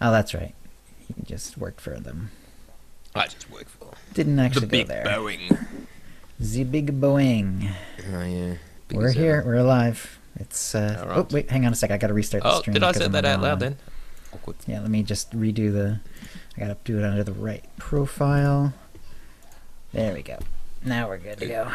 Oh, that's right. He just worked for them. I just work for Didn't actually the go big there. Boeing. The big Boeing. Oh yeah. We're here. We're alive. It's Right. Oh wait, hang on a sec. I gotta restart the stream. Did I because say I'm that the out wrong loud one. then? Awkward. Yeah, let me just redo the... I gotta do it under the right profile. There we go. Now we're good to go.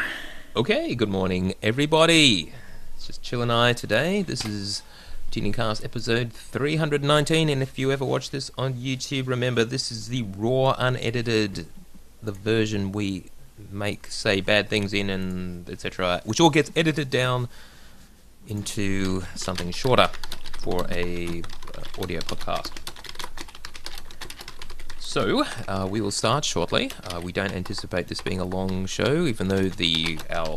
Okay, good morning everybody. It's just Chill and I today. This is OotiniCast episode 319, and if you ever watch this on YouTube, remember this is the raw, unedited, the version we make, say bad things in, and etc., which all gets edited down into something shorter for a audio podcast. So, we will start shortly. We don't anticipate this being a long show, even though our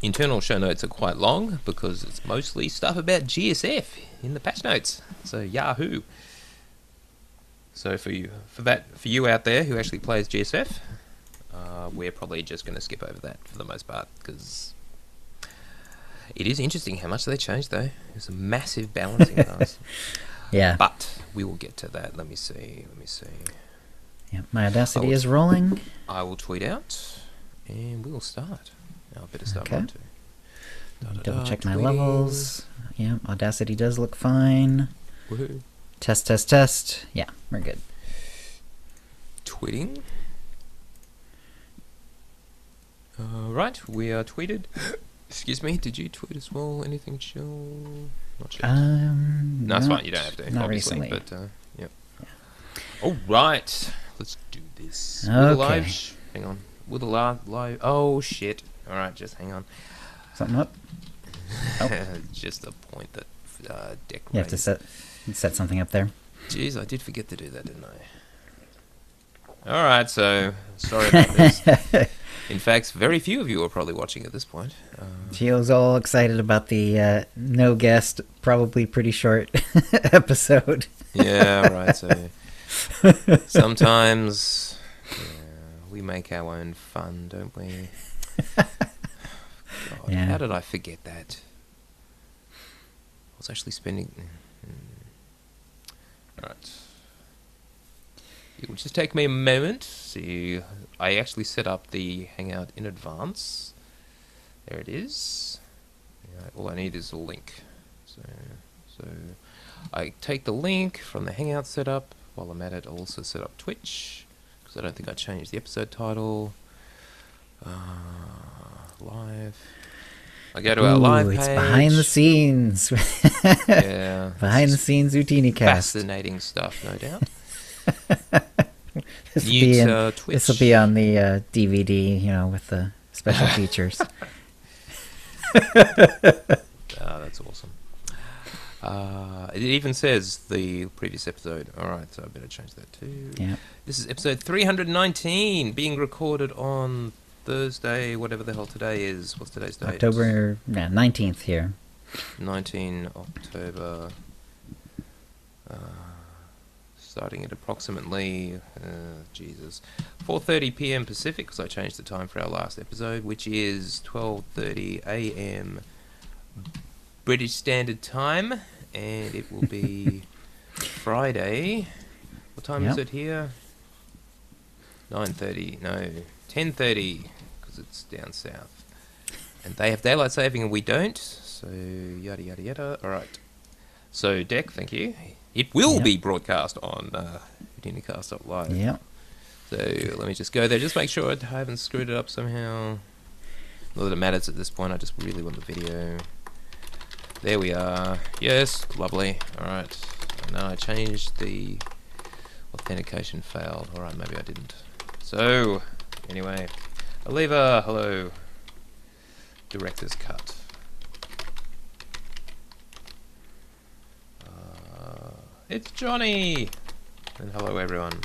internal show notes are quite long, because it's mostly stuff about GSF in the patch notes. So, Yahoo! So for you out there who actually plays GSF, we're probably just going to skip over that for the most part, because it is interesting how much they changed, though. It's a massive balancing task. Yeah. But we will get to that. Let me see. Yeah, my Audacity is rolling. I will tweet out, and we will start. I better start Okay. one too. Double check my tweeting. levels. Yeah, Audacity does look fine. Woohoo. Test, test, test. Yeah, we're good. Tweeting. Right, we are tweeted. Excuse me, did you tweet as well? Anything chill? Not yet. No, it's fine, you don't have to, not obviously. recently. But, yep. Alright, let's do this. Okay. With a live... hang on. With a live... Oh, shit. Alright, just hang on. Something up? Oh. Just a point that Deck You have to set something up there. Jeez, I did forget to do that, didn't I? Alright, so, sorry about this. In fact, very few of you are probably watching at this point. Gio's all excited about the no guest, probably pretty short episode. Yeah, right, so... Sometimes we make our own fun, don't we? God, Yeah. How did I forget that? I was actually spending... Right. It will just take me a moment. See, I actually set up the Hangout in advance. There it is. Yeah, all I need is a link. So I take the link from the Hangout setup. While I'm at it, I'll also set up Twitch, because I don't think I changed the episode title. Live. I go to our live page. It's behind the scenes. Yeah. Behind the scenes OotiniCast. Fascinating stuff, no doubt. This Twitch. will be on the DVD, with the special features. That's awesome. It even says the previous episode. Alright, so I better change that too. Yeah. This is episode 319, being recorded on Thursday, whatever the hell today is. What's today's date? October 19th here. 19 October. Starting at approximately, 4:30 p.m. Pacific, because I changed the time for our last episode, which is 12:30 a.m. British Standard Time, and it will be Friday. What time is it here? 9:30, no, 10:30, because it's down south. And they have daylight saving and we don't, so yada yada yada. Alright. So, Deck, thank you. It will be broadcast on OotiniCast.live. Yeah. So let me just go there. Just make sure I haven't screwed it up somehow. Not that it matters at this point. I just really want the video. There we are. Yes, lovely. Alright. Now I changed the authentication failed. Alright, maybe I didn't. So, anyway. Aliva, hello. Director's cut. It's Johnny! And hello everyone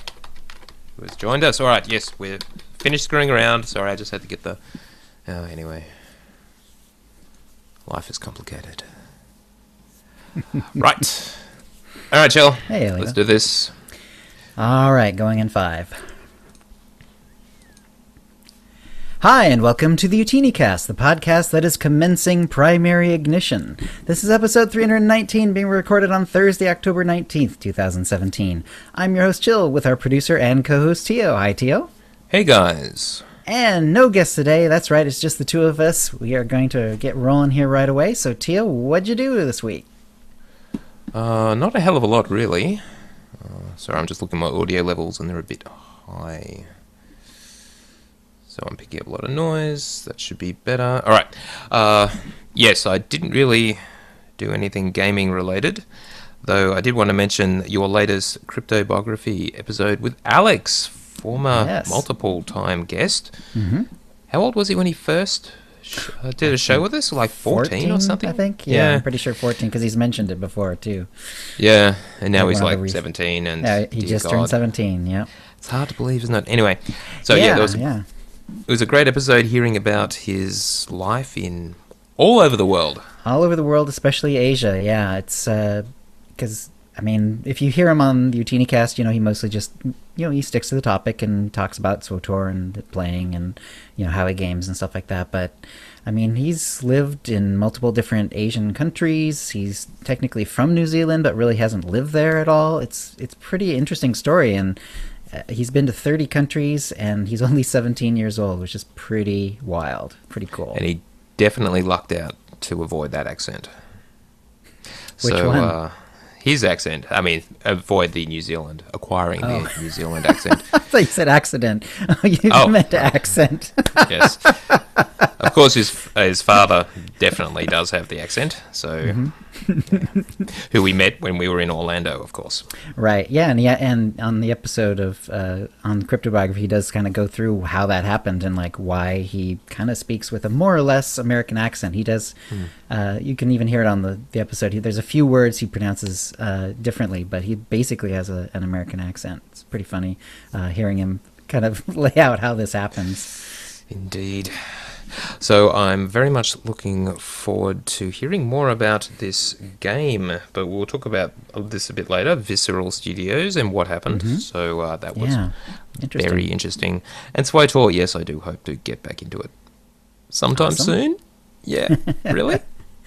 who has joined us. Alright, yes, we're finished screwing around. Sorry, I just had to get the... anyway. Life is complicated. Right. Alright, Jill. Hey, let's do this. All right, going in 5. Hi, and welcome to the OotiniCast, the podcast that is commencing primary ignition. This is episode 319, being recorded on Thursday, October 19th, 2017. I'm your host, Chill, with our producer and co-host, Tio. Hi, Tio. Hey, guys. And no guests today. That's right, it's just the two of us. We are going to get rolling here right away. So, Tio, what'd you do this week? Not a hell of a lot, really. Sorry, I'm just looking at my audio levels, and they're a bit high. So I'm picking up a lot of noise. That should be better. All right. Yes, I didn't really do anything gaming related, though I did want to mention your latest crypto biography episode with Alex, former multiple-time guest. Mm-hmm. How old was he when he first did a show with us? Like 14 or something? I think. Yeah, I'm pretty sure 14, because he's mentioned it before, too. Yeah, and now he's like 17. And yeah, he just turned 17, yeah. It's hard to believe, isn't it? Anyway, so it was a great episode hearing about his life in all over the world. All over the world, especially Asia. Yeah, it's because, I mean, if you hear him on the OotiniCast, he mostly just, he sticks to the topic and talks about SWTOR and playing and, how he games and stuff like that. But, I mean, he's lived in multiple different Asian countries. He's technically from New Zealand, but really hasn't lived there at all. It's a pretty interesting story, and he's been to 30 countries, and he's only 17 years old, which is pretty wild. Pretty cool. And he definitely lucked out to avoid that accent. Which one? His accent. I mean, avoid the acquiring the New Zealand accent. I thought you said accident. You meant accent. Yes. Of course, his father definitely does have the accent, so who we met when we were in Orlando, of course. Right, yeah, and on the episode of on Crypto Biography, he does kind of go through how that happened and like why he kind of speaks with a more or less American accent. He does, you can even hear it on the episode. There's a few words he pronounces differently, but he basically has an American accent. It's pretty funny hearing him kind of lay out how this happens. Indeed. So I'm very much looking forward to hearing more about this game, but we'll talk about this a bit later, Visceral Studios and what happened. So that was very interesting. And SWTOR, yes, I do hope to get back into it sometime soon. Yeah, really?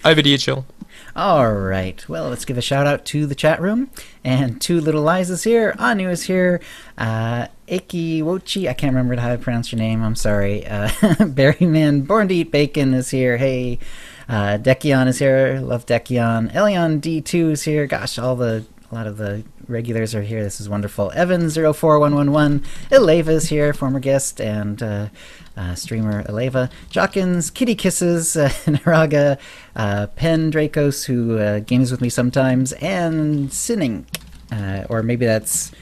Over to you, Chill. All right. Well, let's give a shout out to the chat room. And Two Little Lies is here. Anu is here. Aki Wochi, I can't remember how to pronounce your name. I'm sorry. Berryman, Born to Eat Bacon is here. Hey. Dekion is here. Love Dekion. Elion D2 is here. Gosh, a lot of the regulars are here. This is wonderful. Evan04111. Eleva is here, former guest, and streamer Eleva. Jawkins, Kitty Kisses, Naraga, Pen Dracos, who games with me sometimes, and Sinning. Or maybe that's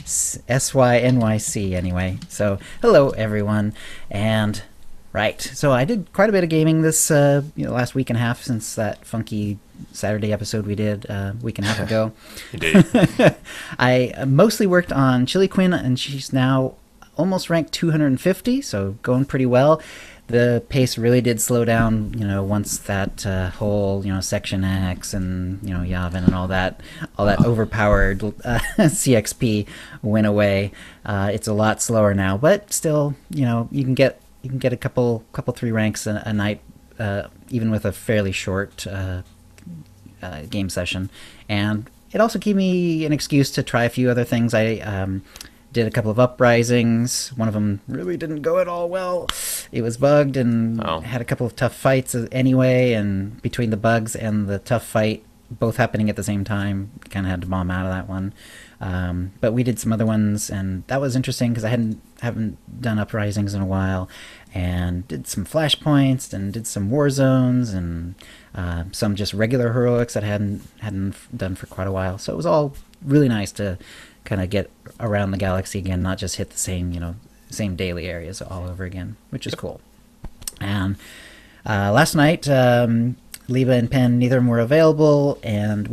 SYNYC anyway. So, hello everyone. And, right, so I did quite a bit of gaming this last week and a half since that funky Saturday episode we did a week and a half ago. Indeed. I mostly worked on Chili Quinn, and she's now almost ranked 250, so going pretty well. The pace really did slow down, once that whole, Section X and, Yavin and all that overpowered CXP went away. It's a lot slower now, but still, you can get a couple 3 ranks a night, even with a fairly short game session. And it also gave me an excuse to try a few other things. I did a couple of uprisings. One of them really didn't go at all well. It was bugged and had a couple of tough fights anyway, and between the bugs and the tough fight both happening at the same time, kind of had to bomb out of that one. But we did some other ones, and that was interesting because I haven't done uprisings in a while, and did some flashpoints and did some war zones and some just regular heroics that I hadn't done for quite a while. So it was all really nice to kind of get around the galaxy again, not just hit the same daily areas all over again, which is cool. And last night, Liba and Penn, neither of them were available, and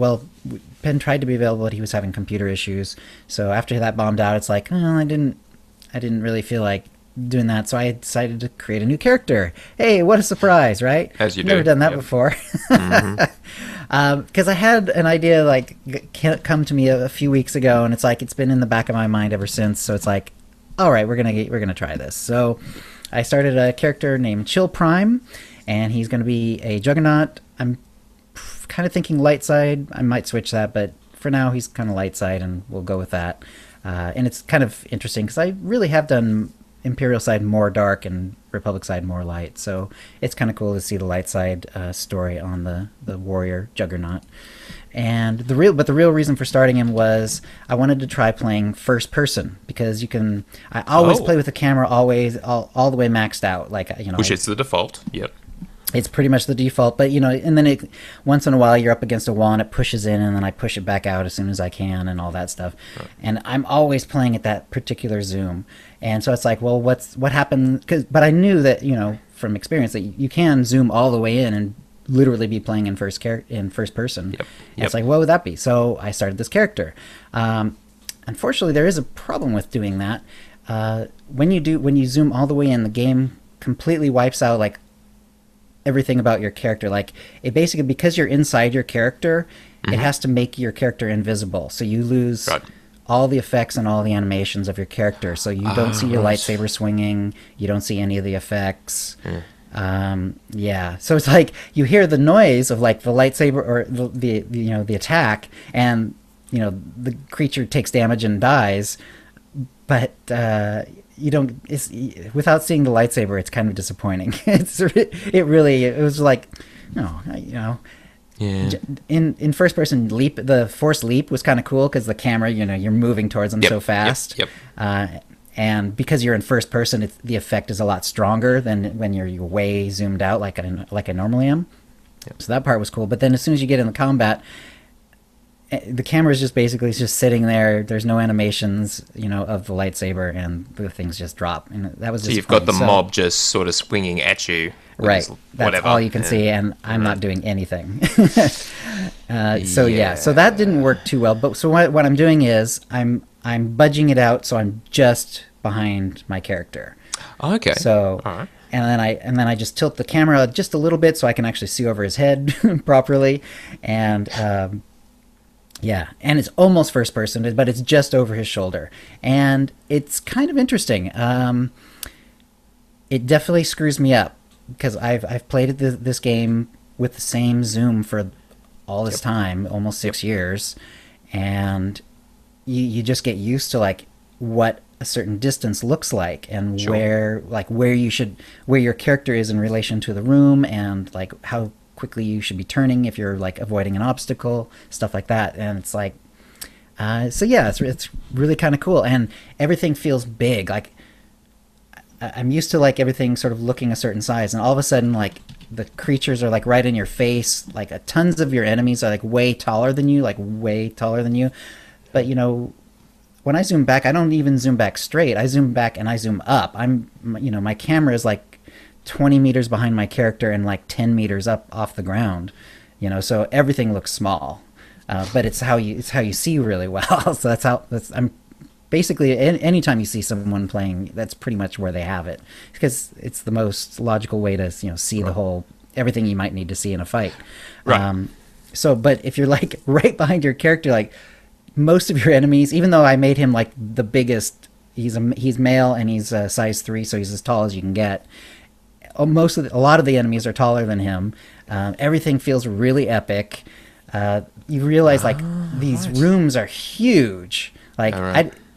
Penn tried to be available, but he was having computer issues. So after that bombed out, it's like, I didn't really feel like doing that, so I decided to create a new character. Hey, what a surprise, right? As you do. Never done that before. Because I had an idea come to me a few weeks ago, and it's been in the back of my mind ever since. So it's like, all right, we're gonna try this. So I started a character named Chill Prime, and he's going to be a Juggernaut. I'm kind of thinking light side. I might switch that, but for now he's kind of light side, and we'll go with that. And it's kind of interesting because I really have done Imperial side more dark and Republic side more light, so it's kind of cool to see the light side story on the warrior Juggernaut. And the real reason for starting him was I wanted to try playing first person, because you can. I always play with the camera all the way maxed out, like which is the default. Yep. It's pretty much the default, but and then once in a while you're up against a wall and it pushes in, and then I push it back out as soon as I can, and all that stuff. Right. And I'm always playing at that particular zoom, and so it's like, well, what happened? But I knew that from experience that you can zoom all the way in and literally be playing in first person. Yep. And it's like, what would that be? So I started this character. Unfortunately, there is a problem with doing that. When you zoom all the way in, the game completely wipes out like everything about your character. Like, it basically, because you're inside your character, it has to make your character invisible. So you lose all the effects and all the animations of your character. So you don't see your lightsaber swinging. You don't see any of the effects. So it's like you hear the noise of like the lightsaber or the attack, and the creature takes damage and dies, but you don't. It's without seeing the lightsaber, it's kind of disappointing. It was like in first person leap, the force leap was kind of cool because the camera, you're moving towards them so fast. And because you're in first person, the effect is a lot stronger than when you're way zoomed out like I normally am. So that part was cool. But then as soon as you get in the combat, the camera is just sitting there. There's no animations, of the lightsaber, and the things just drop. And that was just you've got the mob just sort of swinging at you. Right. That's all you can see, and I'm not doing anything. So that didn't work too well. But so what I'm doing is I'm budging it out, so I'm just behind my character. Okay. So, all right. And then I just tilt the camera just a little bit so I can actually see over his head properly, and and it's almost first person, but it's just over his shoulder, and it's kind of interesting. It definitely screws me up because I've played this game with the same zoom for all this time, almost 6 years, and you just get used to like what a certain distance looks like, and where your character is in relation to the room, and like how quickly you should be turning if you're like avoiding an obstacle, stuff like that. And it's like it's really kind of cool, and everything feels big. Like I'm used to like everything sort of looking a certain size, and all of a sudden like the creatures are like right in your face, like tons of your enemies are like way taller than you. But when I zoom back, I don't even zoom back straight. I zoom back and I zoom up. My camera is like 20 meters behind my character and like 10 meters up off the ground. So everything looks small, but it's how you see really well. So I'm basically anytime you see someone playing, that's pretty much where they have it, because it's the most logical way to see the whole everything you might need to see in a fight. Right. But if you're like right behind your character, like most of your enemies, even though I made him like the biggest, he's male and he's size 3, so he's as tall as you can get. A lot of the enemies are taller than him. Everything feels really epic. You realize like these rooms are huge. Like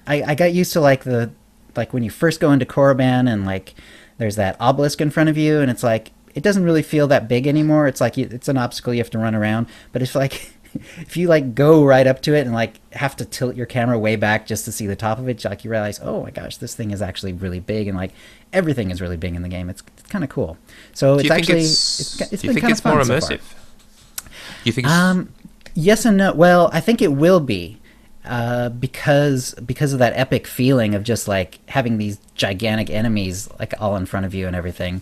I got used to like when you first go into Korriban and like there's that obelisk in front of you, and it's like it doesn't really feel that big anymore. It's like it's an obstacle you have to run around. But it's like if you like go right up to it and like have to tilt your camera way back just to see the top of it, like you realize, oh my gosh, this thing is actually really big, and like everything is really big in the game. It's kind of cool. So it's actually it's been kind of fun so far. Do you think it's yes and no. Well, I think it will be. Because of that epic feeling of just like having these gigantic enemies like all in front of you and everything.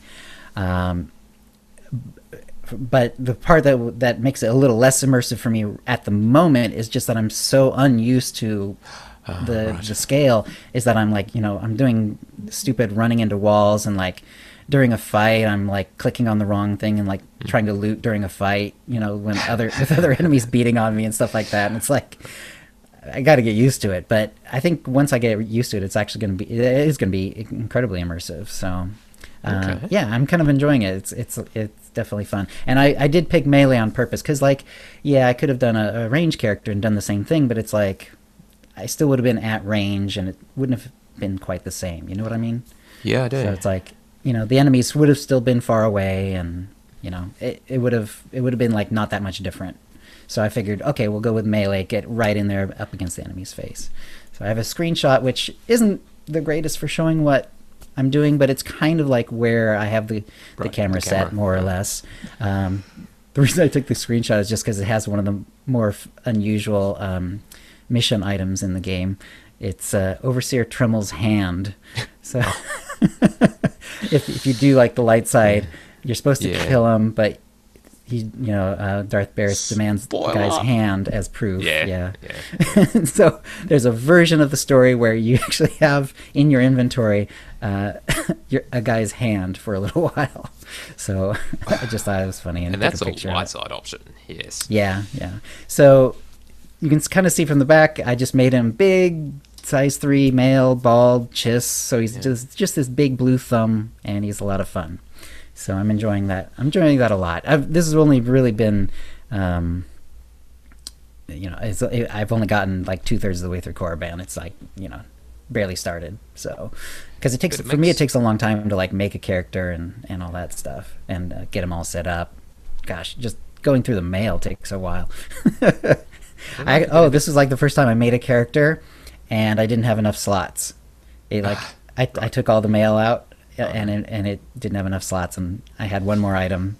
But the part that makes it a little less immersive for me at the moment is just that I'm so unused to the scale, is that I'm like, I'm doing stupid running into walls, and like during a fight I'm like clicking on the wrong thing and like trying to loot during a fight, when with other enemies beating on me and stuff like that. And it's like I got to get used to it, but I think once I get used to it, it is going to be incredibly immersive. So Okay. Yeah, I'm kind of enjoying it. It's definitely fun. And I did pick melee on purpose because, like, yeah, I could have done a range character and done the same thing, but it's like I still would have been at range, and it wouldn't have been quite the same. You know what I mean? Yeah, I do. So it's like, the enemies would have still been far away, and it would have been like not that much different. So I figured, okay, we'll go with melee, get right in there up against the enemy's face. So I have a screenshot, which isn't the greatest for showing what I'm doing, but it's kind of like where I have the camera set, more or less. The reason I took the screenshot is just because it has one of the more unusual mission items in the game. It's Overseer Tremmel's hand. So if you do like the light side, you're supposed to kill him, but Darth Barris demands the guy's hand as proof. Yeah. So there's a version of the story where you actually have in your inventory a guy's hand for a little while. So I just thought it was funny. And that's a light side option, yes. Yeah. So you can kind of see from the back, I just made him big, size 3, male, bald, chest. So he's just this big blue thumb, and he's a lot of fun. So I'm enjoying that. I'm enjoying that a lot. This has only really been, I've only gotten like 2/3 of the way through Korriban. It's like, barely started. So, because it takes a long time to like make a character and all that stuff and get them all set up. Gosh, just going through the mail takes a while. This was like the first time I made a character, and I didn't have enough slots. I took all the mail out. And it didn't have enough slots, and I had one more item.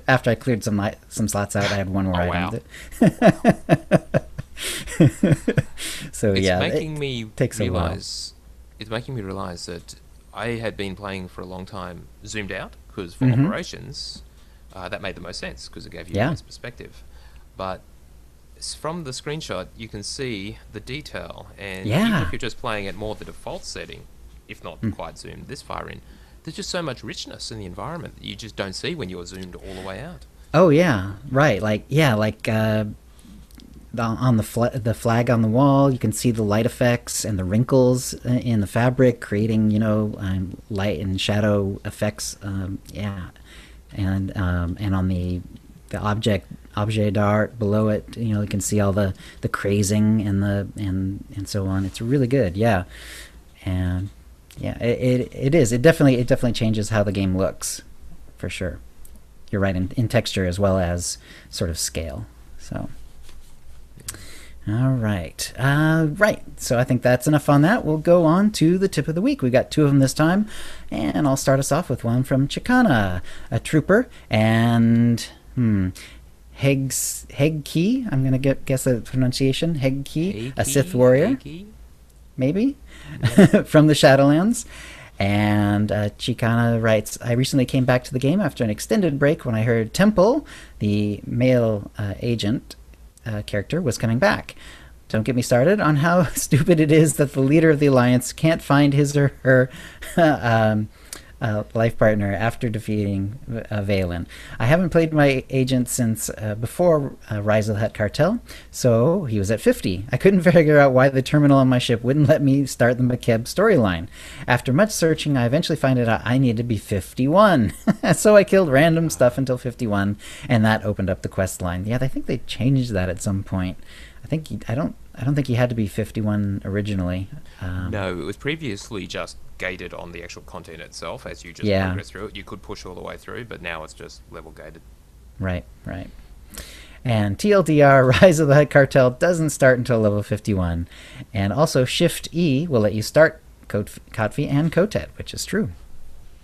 After I cleared some slots out, I had one more item. Wow. So it's yeah, making me takes a while. It's making me realize that I had been playing for a long time zoomed out, because for operations, that made the most sense because it gave you a nice perspective. But from the screenshot, you can see the detail, and even if you're just playing at more the default setting, if not quite zoomed this far in, there's just so much richness in the environment that you just don't see when you're zoomed all the way out. Oh yeah, right. On the flag on the wall, you can see the light effects and the wrinkles in the fabric, creating light and shadow effects. And on the objet d'art below it, you can see all the crazing and so on. It's really good. Yeah, and. Yeah, it is. It definitely changes how the game looks, for sure. You're right, in texture as well as sort of scale. So, all right. Right. So I think that's enough on that. We'll go on to the tip of the week. We got 2 of them this time, and I'll start us off with one from Chicana, a trooper, and Hegki. I'm gonna guess the pronunciation. Hegki, a Sith warrior. Maybe, from the Shadowlands. And Chicana writes, I recently came back to the game after an extended break when I heard Temple, the male agent character, was coming back. Don't get me started on how stupid it is that the leader of the Alliance can't find his or her life partner after defeating Valen. I haven't played my agent since before Rise of the Hutt Cartel, so he was at 50. I couldn't figure out why the terminal on my ship wouldn't let me start the McKeb storyline. After much searching, I eventually found out I needed to be 51. So I killed random stuff until 51, and that opened up the quest line. Yeah, I think they changed that at some point. I don't think you had to be 51 originally. No, it was previously just gated on the actual content itself. As you just progress through it, you could push all the way through, but now it's just level gated. Right. And TLDR, Rise of the Hutt Cartel doesn't start until level 51. And also Shift E will let you start Kotvi and Kotet, which is true.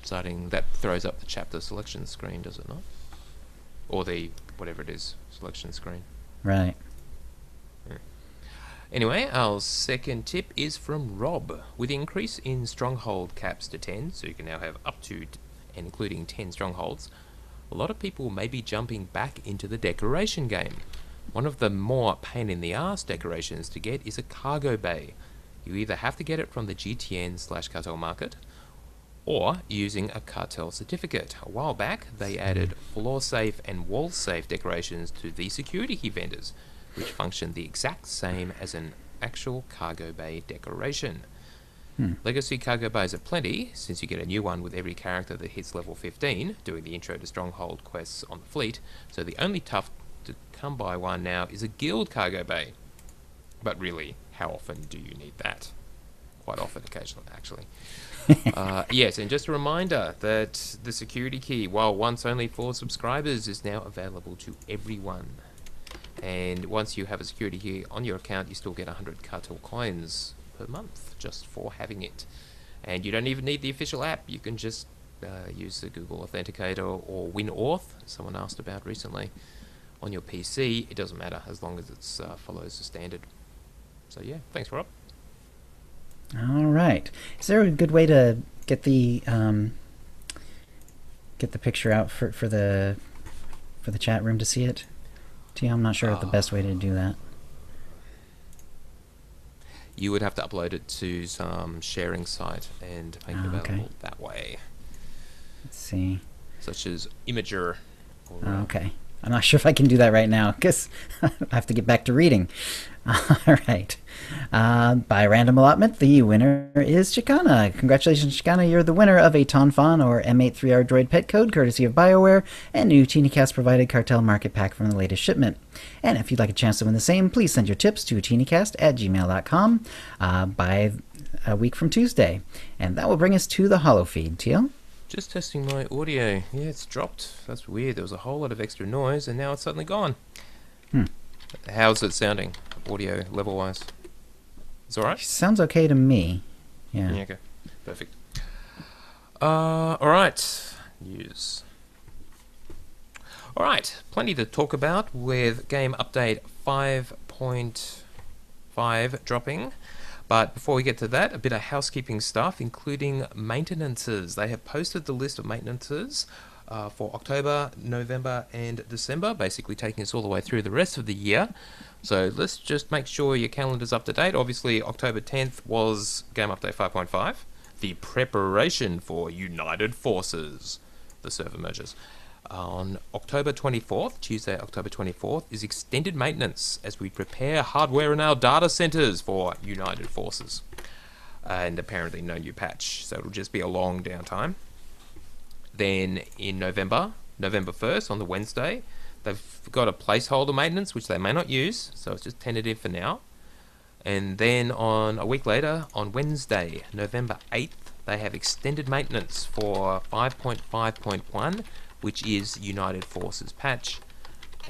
That throws up the chapter selection screen, does it not? Or the, whatever it is, selection screen. Right. Anyway, our second tip is from Rob. With increase in stronghold caps to 10, so you can now have up to and including 10 strongholds, a lot of people may be jumping back into the decoration game. One of the more pain in the ass decorations to get is a cargo bay. You either have to get it from the GTN/cartel market, or using a cartel certificate. A while back, they added floor safe and wall safe decorations to the security key vendors, which function the exact same as an actual cargo bay decoration. Legacy cargo bays are plenty, since you get a new one with every character that hits level 15, doing the intro to Stronghold quests on the fleet, so the only tough to come by one now is a guild cargo bay. But really, how often do you need that? Quite often, occasionally, actually. Yes, and just a reminder that the security key, while once only for subscribers, is now available to everyone. And once you have a security key on your account, you still get 100 cartel coins per month just for having it. And you don't even need the official app. You can just use the Google Authenticator or WinAuth, someone asked about recently, on your PC. It doesn't matter as long as it follows the standard. So yeah, thanks, Rob. All right. Is there a good way to get the picture out for the chat room to see it? Yeah, I'm not sure the best way to do that. You would have to upload it to some sharing site and make it available that way. Let's see. Such as Imager. Or, okay. I'm not sure if I can do that right now because I have to get back to reading. All right. By random allotment, the winner is Chicana. Congratulations, Chicana. You're the winner of a Tonfon or M83R droid pet code, courtesy of BioWare, and new OotiniCast provided cartel market pack from the latest shipment. And if you'd like a chance to win the same, please send your tips to OotiniCast@gmail.com by a week from Tuesday. And that will bring us to the holo feed. Teal? Just testing my audio. Yeah, it's dropped. That's weird. There was a whole lot of extra noise, and now it's suddenly gone. How's it sounding, audio level-wise? It's all right? Sounds okay to me. Yeah. Okay. Perfect. All right. News. All right. Plenty to talk about with game update 5.5 dropping. But before we get to that, a bit of housekeeping stuff, including maintenances. They have posted the list of maintenances for October, November, and December, basically taking us all the way through the rest of the year. So let's just make sure your calendar's up to date. Obviously, October 10th was Game Update 5.5, the preparation for United Forces, the server mergers. On October 24th, Tuesday, October 24th, is extended maintenance as we prepare hardware in our data centers for United Forces. And apparently no new patch, so it'll just be a long downtime. Then in November 1st, on the Wednesday, they've got a placeholder maintenance, which they may not use, so it's just tentative for now. And then on a week later, on Wednesday, November 8th, they have extended maintenance for 5.5.1, which is United Forces patch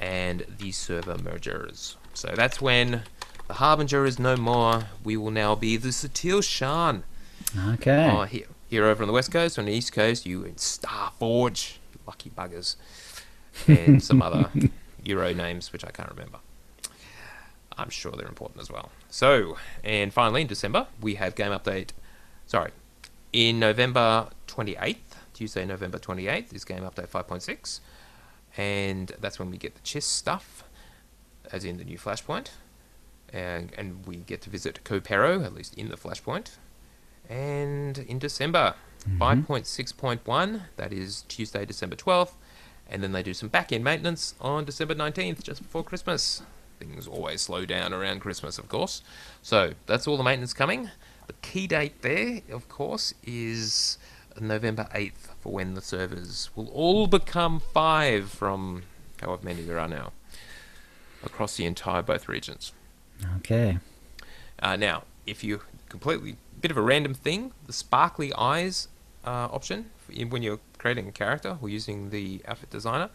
and the server mergers. So that's when the Harbinger is no more. We will now be the Satil Shan. Okay. Here over on the West Coast, on the East Coast, you in Starforge, you lucky buggers, and some other Euro names, which I can't remember. I'm sure they're important as well. So, and finally in December, we have game update, in November 28th, Tuesday, November 28th, is game update 5.6, and that's when we get the chess stuff, as in the new Flashpoint, and we get to visit Copero, at least in the Flashpoint. And in December, 5.6.1, that is Tuesday, December 12th, and then they do some back-end maintenance on December 19th, just before Christmas. Things always slow down around Christmas, of course. So that's all the maintenance coming. The key date there, of course, is November 8th for when the servers will all become 5 from however many there are now across the entire both regions. Okay. Now, if you completely, bit of a random thing, the sparkly eyes option when you're creating a character or using the outfit designer,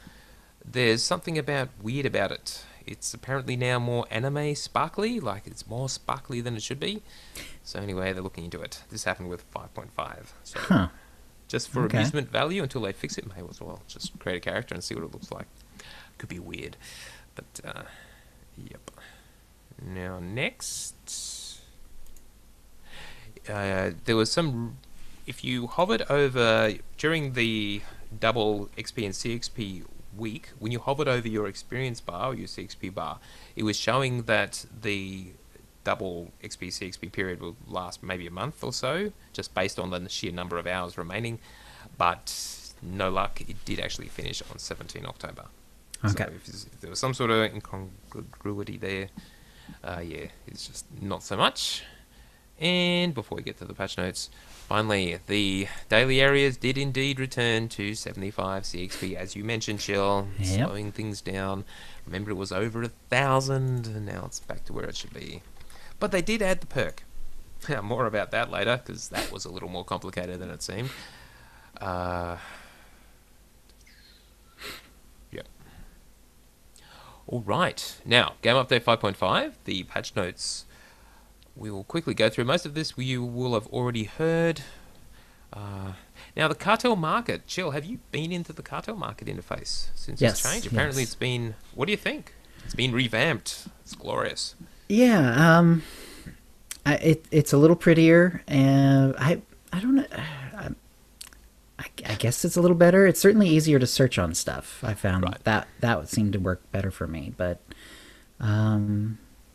there's something weird about it. It's apparently now more anime sparkly, like it's more sparkly than it should be. So anyway, they're looking into it. This happened with 5.5. So just for amusement value until they fix it, may as well just create a character and see what it looks like. Could be weird. But, yep. Now, next. There was some... If you hovered over... During the double XP and CXP week, when you hovered over your experience bar or your CXP bar, it was showing that the double XP CXP period will last maybe a month or so, just based on the sheer number of hours remaining. But no luck, it did actually finish on 17 October. Okay. So if there was some sort of incongruity there, yeah, it's just not so much. And before we get to the patch notes, finally, the daily areas did indeed return to 75 CXP, as you mentioned, Chill, Yep. slowing things down. Remember, it was over 1,000, and now it's back to where it should be. But they did add the perk. More about that later, because that was a little more complicated than it seemed. Yep. All right. Now, Game Update 5.5, the patch notes. We will quickly go through most of this. You will have already heard. Now, the cartel market. Chill, have you been into the cartel market interface since Yes, it's changed? Apparently, yes. it's been. What do you think? It's been revamped. It's glorious. Yeah. It's a little prettier, and I don't know. I guess it's a little better. It's certainly easier to search on stuff. I found Right. that would seem to work better for me. But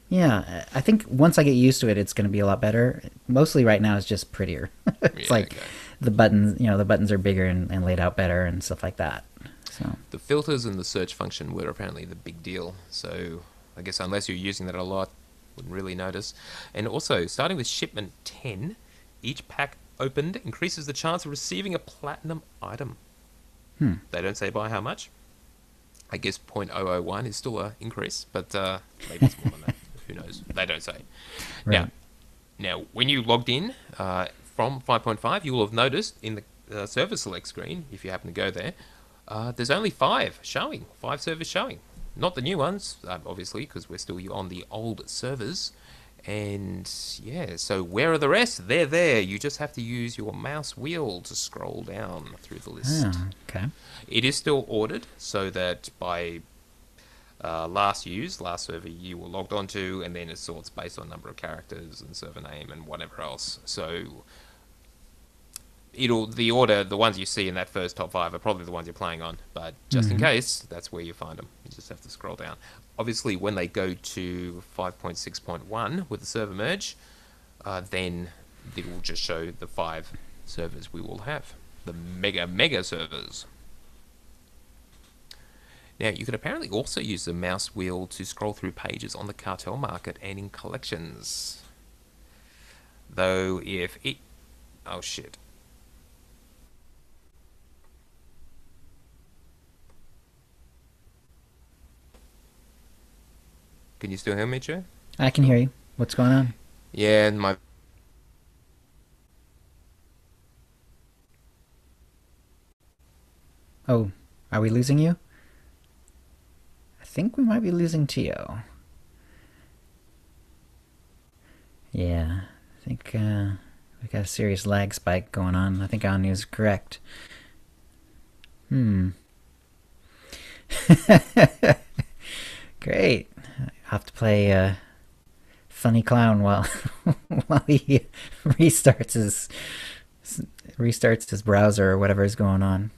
yeah, I think once I get used to it, it's going to be a lot better. Mostly right now, it's just prettier. It's Yeah, like okay. the buttons, the buttons are bigger and laid out better and stuff like that. So The filters and the search function were apparently the big deal. So I guess unless you're using that a lot, wouldn't really notice. And also, starting with shipment 10, each pack opened increases the chance of receiving a platinum item. They don't say by how much. I guess 0.001 is still an increase, but maybe it's more than that. Who knows? They don't say. right. Now, when you logged in from 5.5, you will have noticed in the server select screen, if you happen to go there, there's only 5 showing. 5 servers showing. Not the new ones, obviously, because we're still on the old servers. And yeah, so where are the rest? They're there. You just have to use your mouse wheel to scroll down through the list. Oh, okay. It is still ordered, so that by last server you were logged onto, and then it sorts based on number of characters and server name and whatever else. So the ones you see in that first top 5 are probably the ones you're playing on, but just in case, that's where you find them. You just have to scroll down. Obviously, when they go to 5.6.1 with the server merge, then it will just show the 5 servers we will have, the mega servers. Now, you can apparently also use the mouse wheel to scroll through pages on the cartel market and in collections. Though if it... Oh shit. Can you still hear me, Joe? I can hear you. What's going on? Yeah, my... Oh, are we losing you? I think we might be losing Tio. Yeah, I think we got a serious lag spike going on. I think Anu is correct. Great. I'll have to play Funny Clown while while he restarts his browser or whatever is going on.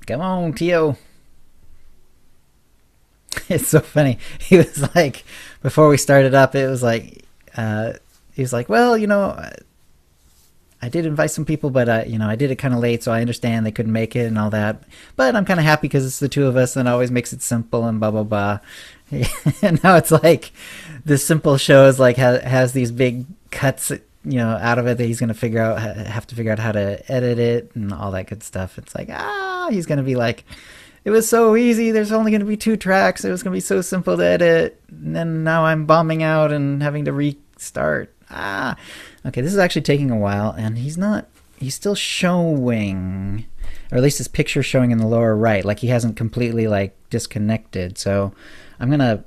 Come on, Tio. It's so funny. He was like, before we started up, it was like, he was like, well, I did invite some people, but I did it kind of late, so I understand they couldn't make it and all that. But I'm kind of happy because it's the two of us, and it always makes it simple and blah blah blah. And now it's like this simple show is like has these big cuts, out of it that he's gonna have to figure out how to edit it and all that good stuff. It's like he's gonna be like, it was so easy. There's only gonna be 2 tracks. It was gonna be so simple to edit. And then now I'm bombing out and having to restart. Okay, this is actually taking a while, and he's still showing, or at least his picture showing in the lower right, like he hasn't completely like disconnected. So I'm gonna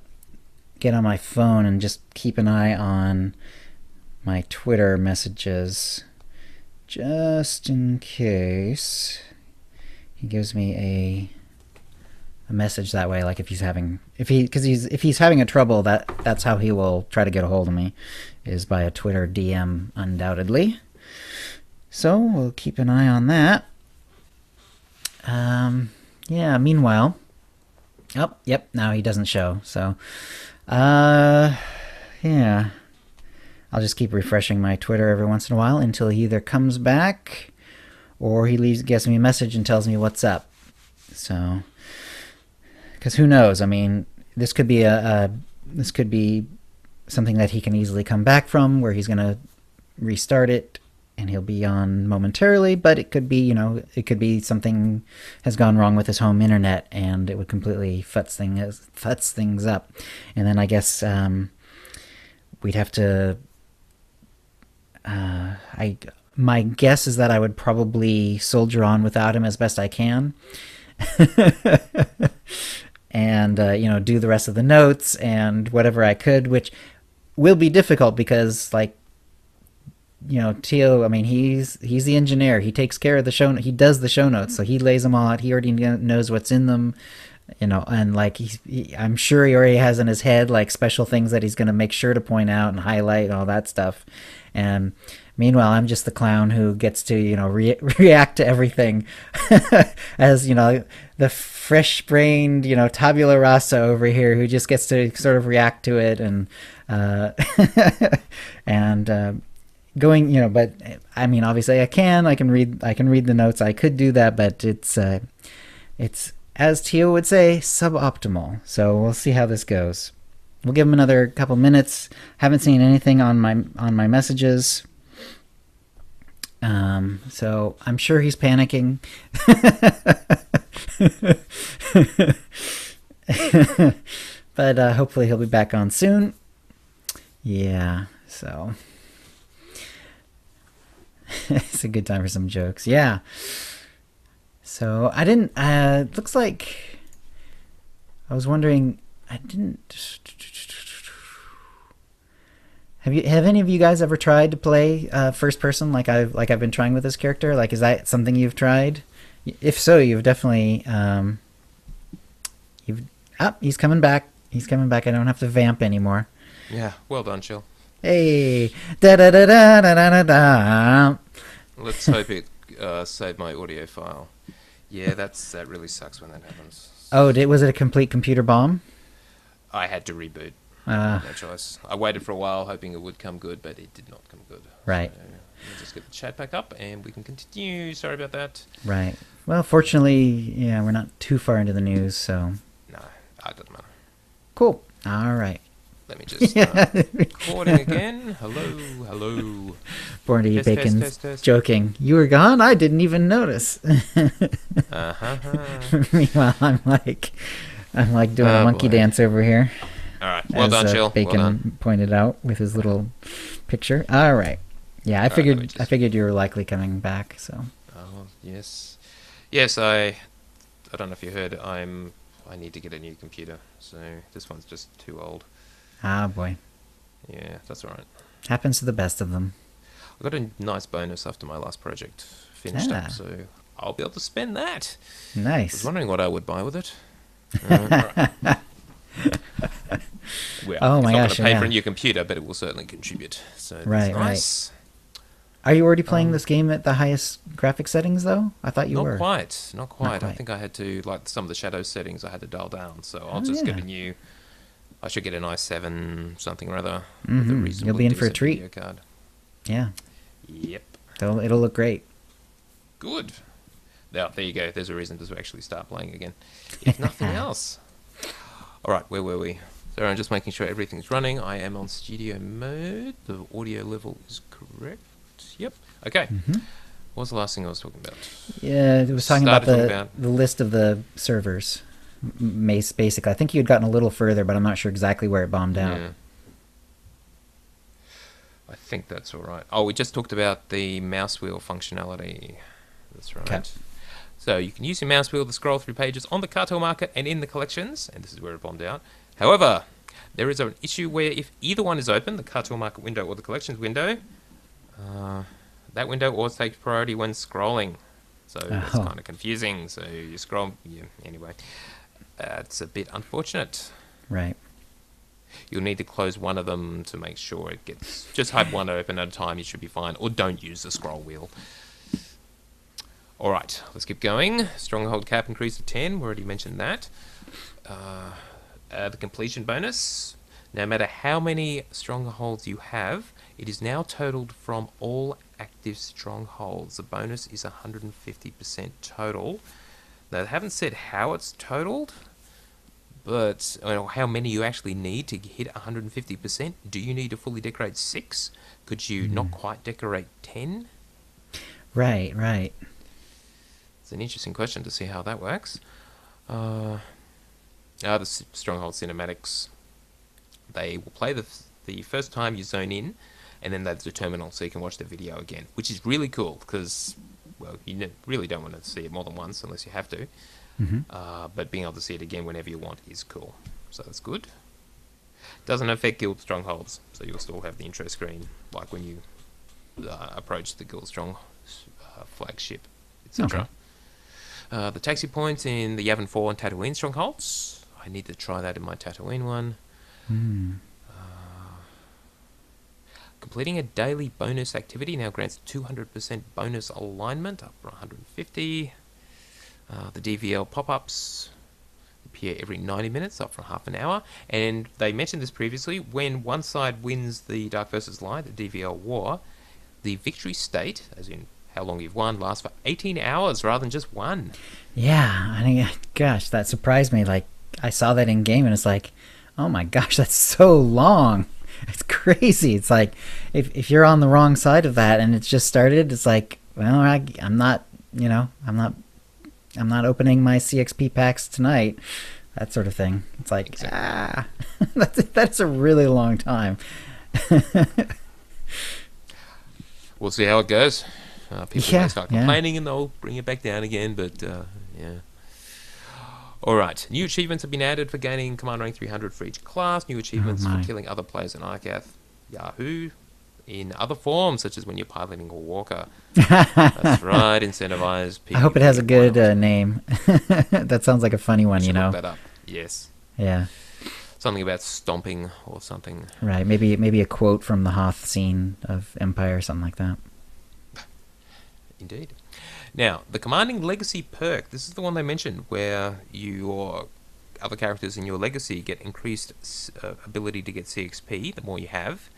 get on my phone and just keep an eye on my Twitter messages just in case he gives me a message that way, like if he's having a trouble, that's how he will try to get a hold of me, is by a Twitter DM undoubtedly. So we'll keep an eye on that. Yeah, meanwhile, yep, now he doesn't show. So yeah, I'll just keep refreshing my Twitter every once in a while until he either comes back or he gets me a message and tells me what's up. So, because who knows? I mean, this could be something that he can easily come back from, where he's going to restart it and he'll be on momentarily, but it could be, it could be something has gone wrong with his home internet and it would completely futz things up. And then I guess we'd have to. My guess is that I would probably soldier on without him as best I can, and do the rest of the notes and whatever I could, which will be difficult because Tio, I mean, he's the engineer. He takes care of the show. He does the show notes, so he lays them all out. He already knows what's in them, and like I'm sure he already has in his head like special things that he's going to make sure to point out and highlight and all that stuff. And meanwhile, I'm just the clown who gets to react to everything as the fresh-brained tabula rasa over here who just gets to sort of react to it and and going, but I mean, obviously I can read the notes. I could do that, but it's as Tio would say, suboptimal. So we'll see how this goes. We'll give him another couple minutes. Haven't seen anything on my messages. So I'm sure he's panicking. But hopefully he'll be back on soon. Yeah, so it's a good time for some jokes. Yeah. So I didn't. Looks like I was wondering. I didn't. Have any of you guys ever tried to play first person like I've been trying with this character? Like, is that something you've tried? If so, you've definitely he's coming back. He's coming back. I don't have to vamp anymore. Yeah, well done, Chill. Hey, da da da da da da da. Let's hope it saved my audio file. Yeah, that really sucks when that happens. Oh, was it a complete computer bomb? I had to reboot. No choice. I waited for a while, hoping it would come good, but it did not come good. Right. So, we'll just get the chat back up, and we can continue. Sorry about that. Right. Well, fortunately, yeah, we're not too far into the news, so. No, it doesn't matter. Cool. All right. Let me just start recording again. Hello. Bordy Bacon's test. joking. You were gone? I didn't even notice. Meanwhile, I'm like doing a monkey dance over here. All right. Well done, Chill. Bacon well done. pointed out with his little picture. All right. Yeah, I figured you were likely coming back. So. Oh yes. I don't know if you heard. I need to get a new computer. So this one's just too old. Ah boy. Yeah, that's all right. Happens to the best of them. I got a nice bonus after my last project finished up, so I'll be able to spend that. Nice. I was wondering what I would buy with it. Right. Well, oh my gosh! It's not going to pay for a new computer, but it will certainly contribute. So that's nice. Are you already playing this game at the highest graphic settings, though? I thought you were. Not quite. I think I had to, like, some of the shadow settings I had to dial down. So I'll just get a new. I should get an i7 something or other. With a reasonably You'll be in for a decent treat. video card. Yeah. Yep. It'll look great. Good. Now, there you go. There's a reason to actually start playing again. If nothing else. All right, where were we? So I'm just making sure everything's running. I am on studio mode. The audio level is correct. Yep. Okay. What was the last thing I was talking about? Yeah, it was talking about the list of the servers. Basically, I think you had gotten a little further, but I'm not sure exactly where it bombed out. Yeah. I think that's all right. Oh, we just talked about the mouse wheel functionality. That's right. Okay. So you can use your mouse wheel to scroll through pages on the cartel market and in the collections, and this is where it bombed out. However, there is an issue where if either one is open, the cartel market window or the collections window, that window always takes priority when scrolling. So it's kind of confusing. So you scroll, anyway. It's a bit unfortunate. Right. You'll need to close one of them to make sure it gets... Just have one open at a time, you should be fine. Or don't use the scroll wheel. Alright, let's keep going. Stronghold cap increase to 10. We already mentioned that. The completion bonus. No matter how many strongholds you have, it is now totaled from all active strongholds. The bonus is 150% total. Now, they haven't said how it's totaled, but how many you actually need to hit 150%? Do you need to fully decorate 6? Could you not quite decorate 10? Right, right. It's an interesting question to see how that works. The Stronghold cinematics, they will play the first time you zone in, and then there's the terminal, so you can watch the video again, which is really cool because, well, you really don't want to see it more than once unless you have to. But being able to see it again whenever you want is cool, so that's good. Doesn't affect guild strongholds, so you'll still have the intro screen like when you approach the guild strong flagship, etc. Okay. The taxi points in the Yavin 4 and Tatooine strongholds. I need to try that in my Tatooine one. Completing a daily bonus activity now grants 200% bonus alignment, up from 150. The DVL pop-ups appear every 90 minutes, up from half an hour. And they mentioned this previously, when one side wins the Dark versus Light, the DVL war, the victory state, as in how long you've won, lasts for 18 hours rather than just one. Yeah, I mean, gosh, that surprised me. Like, I saw that in game, and it's like, oh my gosh, that's so long. It's crazy. It's like, if you're on the wrong side of that and it's just started, it's like, well, I'm not, I'm not opening my CXP packs tonight. That sort of thing. It's like, exactly. That's a really long time. We'll see how it goes. People may start complaining and they'll bring it back down again, but yeah. Alright, new achievements have been added for gaining Command Rank 300 for each class, new achievements for killing other players in Arcath, Yahoo, in other forms, such as when you're piloting a walker. That's right, incentivize PvP. I hope it has a good name. That sounds like a funny one, you know. Look that up. Yes. Yeah. Something about stomping or something. Right, maybe a quote from the Hoth scene of Empire or something like that. Indeed. Now, the Commanding Legacy perk, this is the one they mentioned, where your other characters in your legacy get increased ability to get CXP the more you have.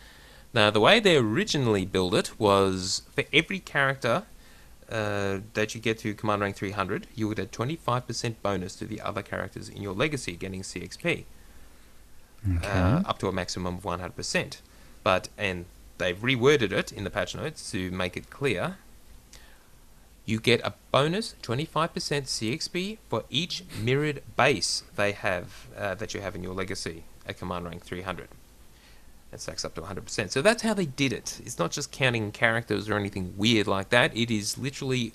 Now, the way they originally built it was for every character that you get to Command Rank 300, you would add 25% bonus to the other characters in your legacy getting CXP. Okay. Up to a maximum of 100%. And they've reworded it in the patch notes to make it clear. You get a bonus 25% CXP for each mirrored base they have that you have in your legacy at Command Rank 300. That stacks up to 100%. So that's how they did it. It's not just counting characters or anything weird like that. It is literally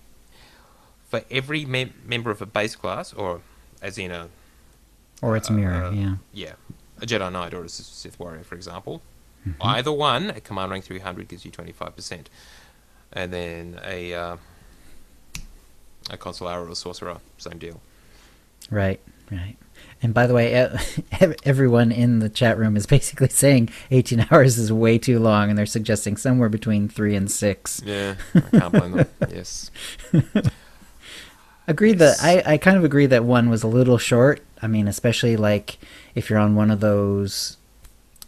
for every member of a base class, or as in a... Or it's mirror, yeah. Yeah. A Jedi Knight or a Sith Warrior, for example. Either one at Command Rank 300 gives you 25%. And then a Consular or a Sorcerer, same deal. Right. And by the way, everyone in the chat room is basically saying 18 hours is way too long, and they're suggesting somewhere between 3 and 6. Yeah, I can't blame them. Yes. Agreed that I kind of agree that 1 was a little short. I mean, especially like if you're on one of those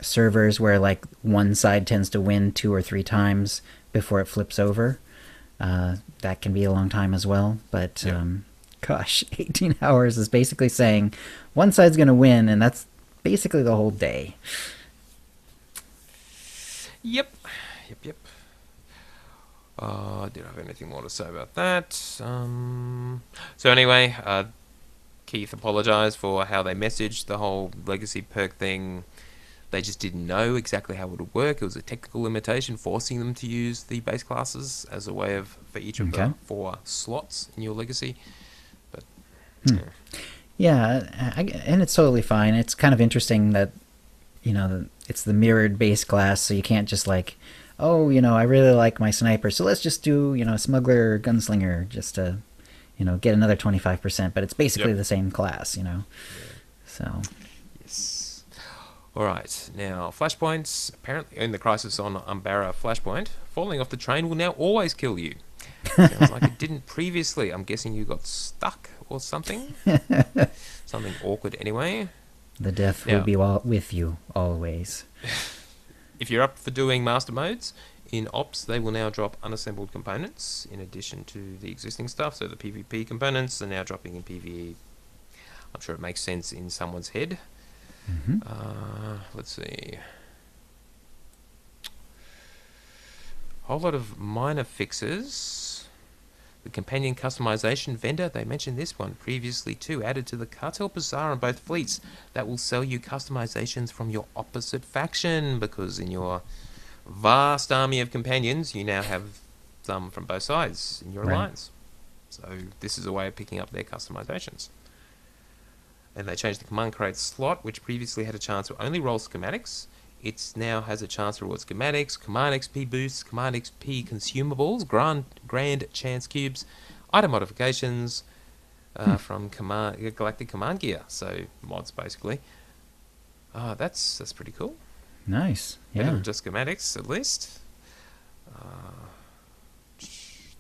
servers where like one side tends to win 2 or 3 times before it flips over. That can be a long time as well. But gosh, 18 hours is basically saying one side's going to win, and that's basically the whole day. Yep. Did I have anything more to say about that? So anyway, Keith apologized for how they messaged the whole legacy perk thing. They just didn't know exactly how it would work. It was a technical limitation forcing them to use the base classes as a way of for each of the 4 slots in your legacy. But and it's totally fine. It's kind of interesting that it's the mirrored base class, so you can't just like, oh, I really like my sniper, so let's just do smuggler or gunslinger just to get another 25%. But it's basically the same class, So. Alright, now flashpoints. Apparently in the Crisis on Umbara flashpoint, falling off the train will now always kill you. Sounds like it didn't previously. I'm guessing you got stuck or something. Something awkward anyway. The death will be with you always. If you're up for doing master modes, in Ops they will now drop unassembled components in addition to the existing stuff. So the PvP components are now dropping in PvE. I'm sure it makes sense in someone's head. Let's see. Whole lot of minor fixes. The companion customization vendor, they mentioned this one previously too, added to the Cartel Bazaar on both fleets that will sell you customizations from your opposite faction, because in your vast army of companions, you now have some from both sides in your alliance. So this is a way of picking up their customizations. And they changed the command crate slot, which previously had a chance to only roll schematics. It now has a chance to reward schematics, command XP boosts, command XP consumables, grand chance cubes, item modifications from Galactic Command Gear. So mods, basically. That's pretty cool. Nice. Yeah. Better than just schematics, at least.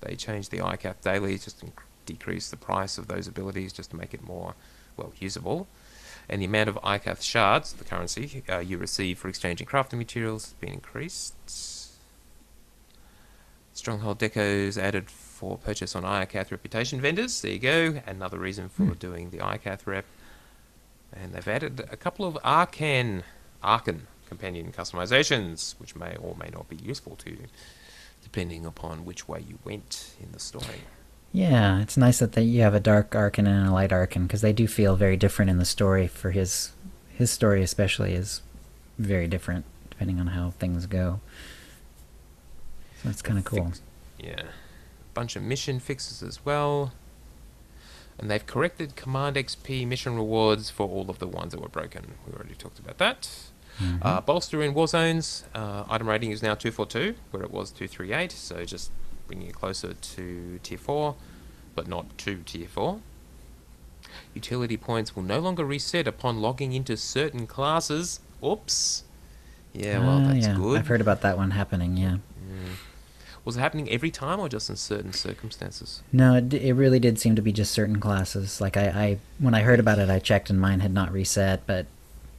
They changed the ICAP daily just to decrease the price of those abilities just to make it more, well, usable. And the amount of ICAF shards, the currency you receive for exchanging crafting materials, has been increased. Stronghold decos added for purchase on ICAF reputation vendors. There you go. Another reason for doing the ICAF rep. And they've added a couple of Arcan companion customizations, which may or may not be useful to you, depending upon which way you went in the story. Yeah, it's nice that you have a dark Arcan and a light Arcan, because they do feel very different in the story. For his story especially is very different depending on how things go. So that's kind of cool. Yeah. A bunch of mission fixes as well. And they've corrected Command XP mission rewards for all of the ones that were broken. We already talked about that. Bolster in war zones. Item rating is now 242, where it was 238. So just bringing it closer to tier 4, but not to tier 4. Utility points will no longer reset upon logging into certain classes. Oops. Yeah, well, that's good. I've heard about that one happening, yeah. Was it happening every time or just in certain circumstances? No, it really did seem to be just certain classes. Like, when I heard about it, I checked and mine had not reset, but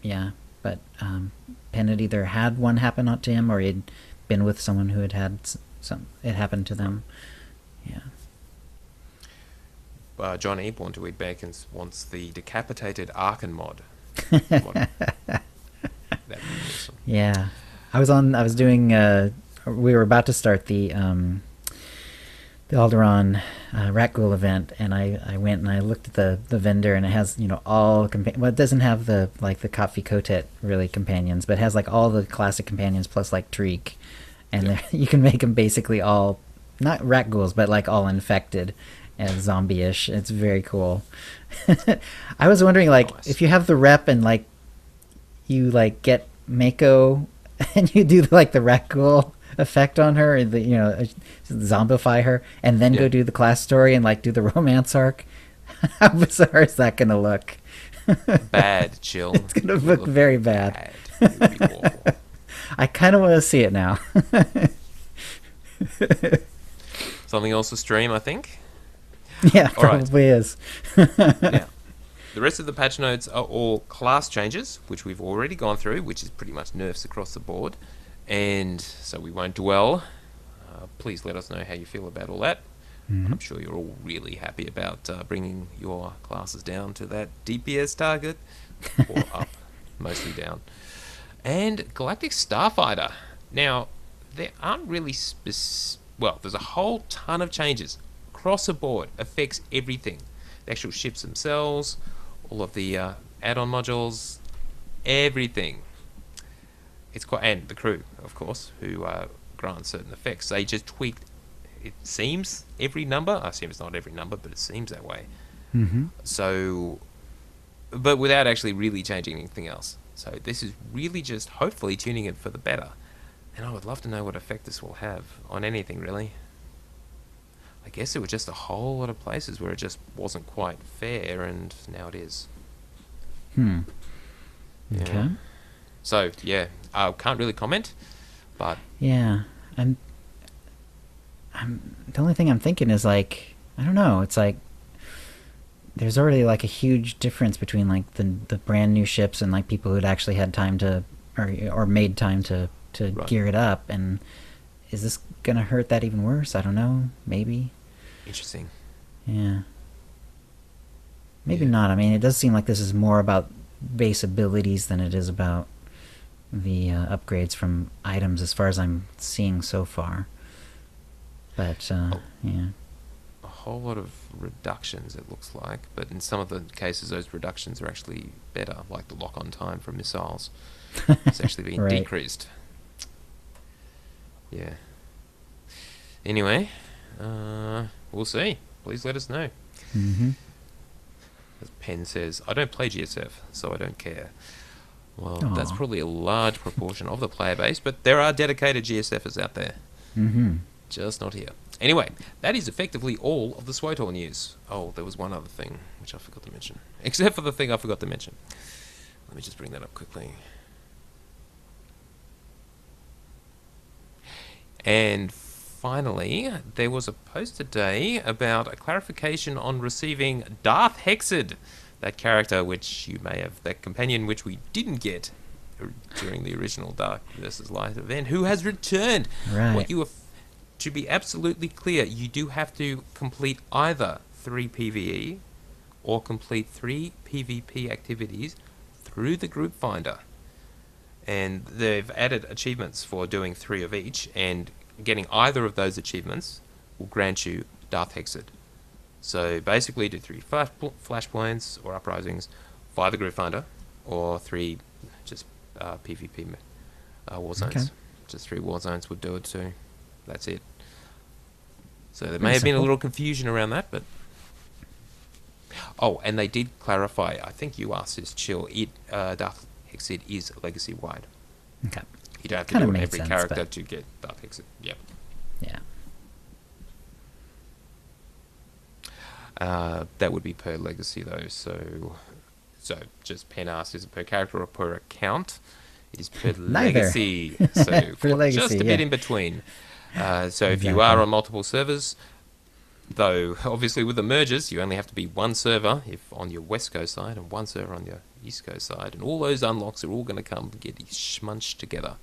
yeah. But Penn had either had one happen to him or he'd been with someone who had it happened to them. Yeah. Johnny, born to eat bacon, wants the decapitated Arkan mod. That'd be awesome. Yeah. I was doing we were about to start the Alderaan Rat-Ghoul event, and I went and I looked at the vendor, and it has, all well, it doesn't have the Kotfi Kotet really companions, but it has like all the classic companions plus like Treek. And you can make them basically all, not rat ghouls, but like all infected and zombie-ish. It's very cool. I was wondering, like, if you have the rep and like you like get Mako and you do like the rat ghoul effect on her, and zombify her, and then go do the class story and like do the romance arc. How bizarre is that gonna look? Bad, Chill. It's gonna look very bad. It would be awful. I kind of want to see it now. Something else to stream, I think. Yeah, probably is. Now, the rest of the patch notes are all class changes, which we've already gone through, which is pretty much nerfs across the board. And so we won't dwell. Please let us know how you feel about all that. I'm sure you're all really happy about bringing your classes down to that DPS target, or up, mostly down. And Galactic Starfighter. Now, there aren't really there's a whole ton of changes across the board. Affects everything. The actual ships themselves, all of the add-on modules, everything. It's quite, and the crew, of course, who grant certain effects. They just tweaked, it seems, every number. I assume it's not every number, but it seems that way. So, but without actually really changing anything else. So this is really just hopefully tuning it for the better. And I would love to know what effect this will have on anything, really. I guess there were just a whole lot of places where it just wasn't quite fair, and now it is. Okay. Yeah. So, yeah, I can't really comment, but... Yeah, I'm the only thing I'm thinking is, like, I don't know, it's like, there's already like a huge difference between like the brand new ships and like people who'd actually had time to or made time to gear it up, and is this gonna hurt that even worse? I don't know, maybe. Interesting. Yeah. Maybe Yeah. not. I mean, it does seem like this is more about base abilities than it is about the upgrades from items, as far as I'm seeing so far. But A, yeah, a whole lot of reductions, it looks like, but in some of the cases, those reductions are actually better, like the lock-on time for missiles. It's actually been right. decreased. Yeah. Anyway, we'll see. Please let us know. Mm-hmm. As Penn says, I don't play GSF, so I don't care. Well, that's Aw. probably a large proportion of the player base, but there are dedicated GSFers out there. Mm-hmm. Just not here. Anyway, that is effectively all of the SWTOR news. Oh, there was one other thing which I forgot to mention. Except for the thing I forgot to mention. Let me just bring that up quickly. And finally, there was a post today about a clarification on receiving Darth Hexed, that character which you may have, that companion which we didn't get during the original Dark versus Light event, who has returned. Right. What you have, to be absolutely clear, you do have to complete either 3 PvE or complete 3 PvP activities through the group finder. And they've added achievements for doing 3 of each, and getting either of those achievements will grant you Darth Hexed. So basically do 3 flashpoints or uprisings via the group finder, or 3 just PvP war zones. Okay. Just 3 war zones would do it too. That's it. So there may Pretty have been a simple. little confusion around that, but... Oh, and they did clarify, I think you asked this, Chill, Darth Hexed is legacy-wide. Okay. You don't have to Kinda do it on made every sense, character but- to get Darth Hexed. Yep. Yeah. That would be per legacy though, so just Pen asked, is it per character or per account? It is per Neither. legacy, so Per legacy, just a bit yeah. in between. So if you Exactly. are on multiple servers, though obviously with the mergers you only have to be one server if on your West Coast side and one server on your East Coast side, and all those unlocks are all going to come get schmunched together.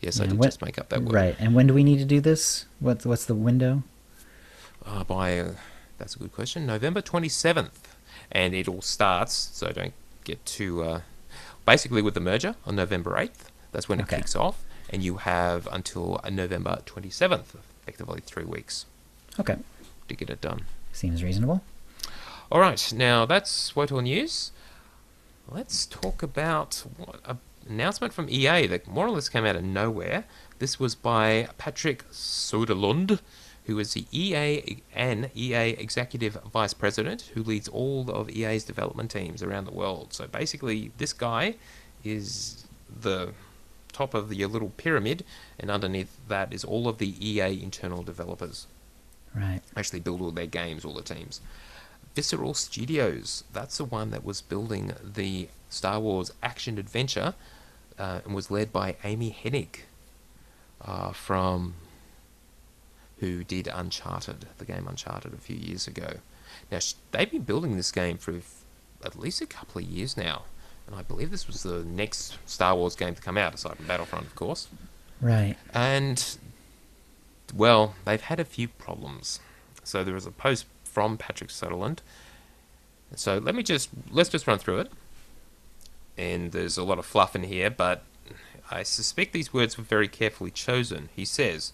Yes, I Yeah, did just make up that word. Right. And when do we need to do this? What's the window? That's a good question. November 27th, and it all starts. So don't get too. Basically, with the merger on November 8th, that's when it Okay. kicks off, and you have until November 27th, effectively 3 weeks, Okay. to get it done. Seems reasonable. All right, now that's SWTOR news. Let's talk about an announcement from EA that more or less came out of nowhere. This was by Patrick Soderlund, who is the EA Executive Vice President, who leads all of EA's development teams around the world. So basically, this guy is the top of your little pyramid, and underneath that is all of the EA internal developers. Right. Actually build all their games, all the teams. Visceral Studios, that's the one that was building the Star Wars action-adventure, and was led by Amy Hennig, from who did Uncharted, the game Uncharted a few years ago. Now, they've been building this game for at least a couple of years now, and I believe this was the next Star Wars game to come out, aside from Battlefront, of course. Right. And, well, they've had a few problems. So there was a post from Patrick Sutherland. So let's just run through it. And there's a lot of fluff in here, but I suspect these words were very carefully chosen. He says,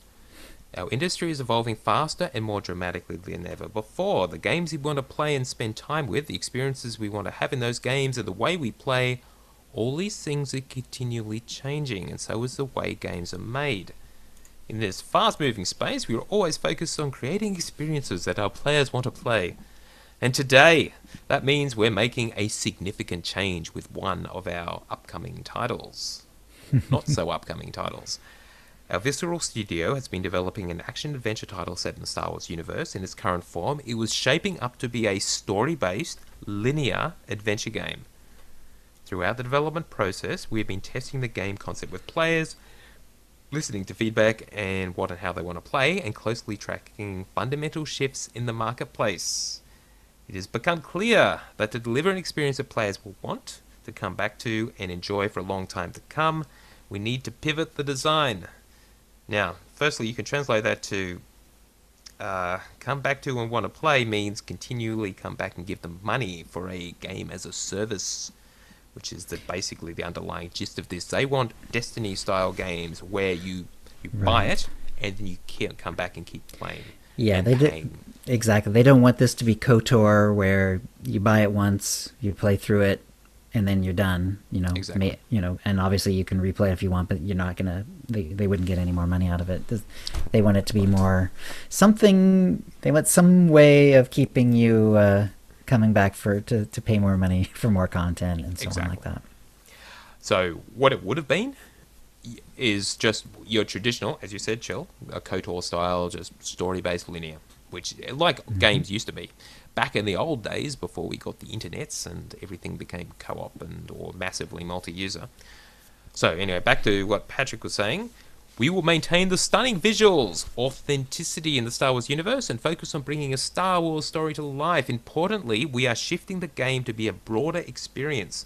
our industry is evolving faster and more dramatically than ever before. The games we want to play and spend time with, the experiences we want to have in those games, and the way we play, all these things are continually changing, and so is the way games are made. In this fast-moving space, we are always focused on creating experiences that our players want to play. And today, that means we're making a significant change with one of our upcoming titles. Not so upcoming titles. Our Visceral Studio has been developing an action-adventure title set in the Star Wars universe. In its current form, it was shaping up to be a story-based, linear adventure game. Throughout the development process, we have been testing the game concept with players, listening to feedback and what and how they want to play, and closely tracking fundamental shifts in the marketplace. It has become clear that to deliver an experience that players will want to come back to and enjoy for a long time to come, we need to pivot the design. Now, firstly, you can translate that to, come back to and want to play means continually come back and give them money for a game as a service, which is basically the underlying gist of this. They want Destiny-style games where you buy Right. it and then you can't come back and keep playing Yeah, and they do. paying. Exactly. They don't want this to be KOTOR where you buy it once, you play through it, and then you're done. Exactly. And obviously you can replay it if you want, but you're not gonna. They wouldn't get any more money out of it. They want it to be more something. They want some way of keeping you coming back to pay more money for more content and so on like Exactly. that. So what it would have been is just your traditional, as you said, Chill, a KOTOR style, just story-based linear, which like games used to be. Back in the old days, before we got the internets and everything became co-op or massively multi-user. So anyway, back to what Patrick was saying. We will maintain the stunning visuals, authenticity in the Star Wars universe, and focus on bringing a Star Wars story to life. Importantly, we are shifting the game to be a broader experience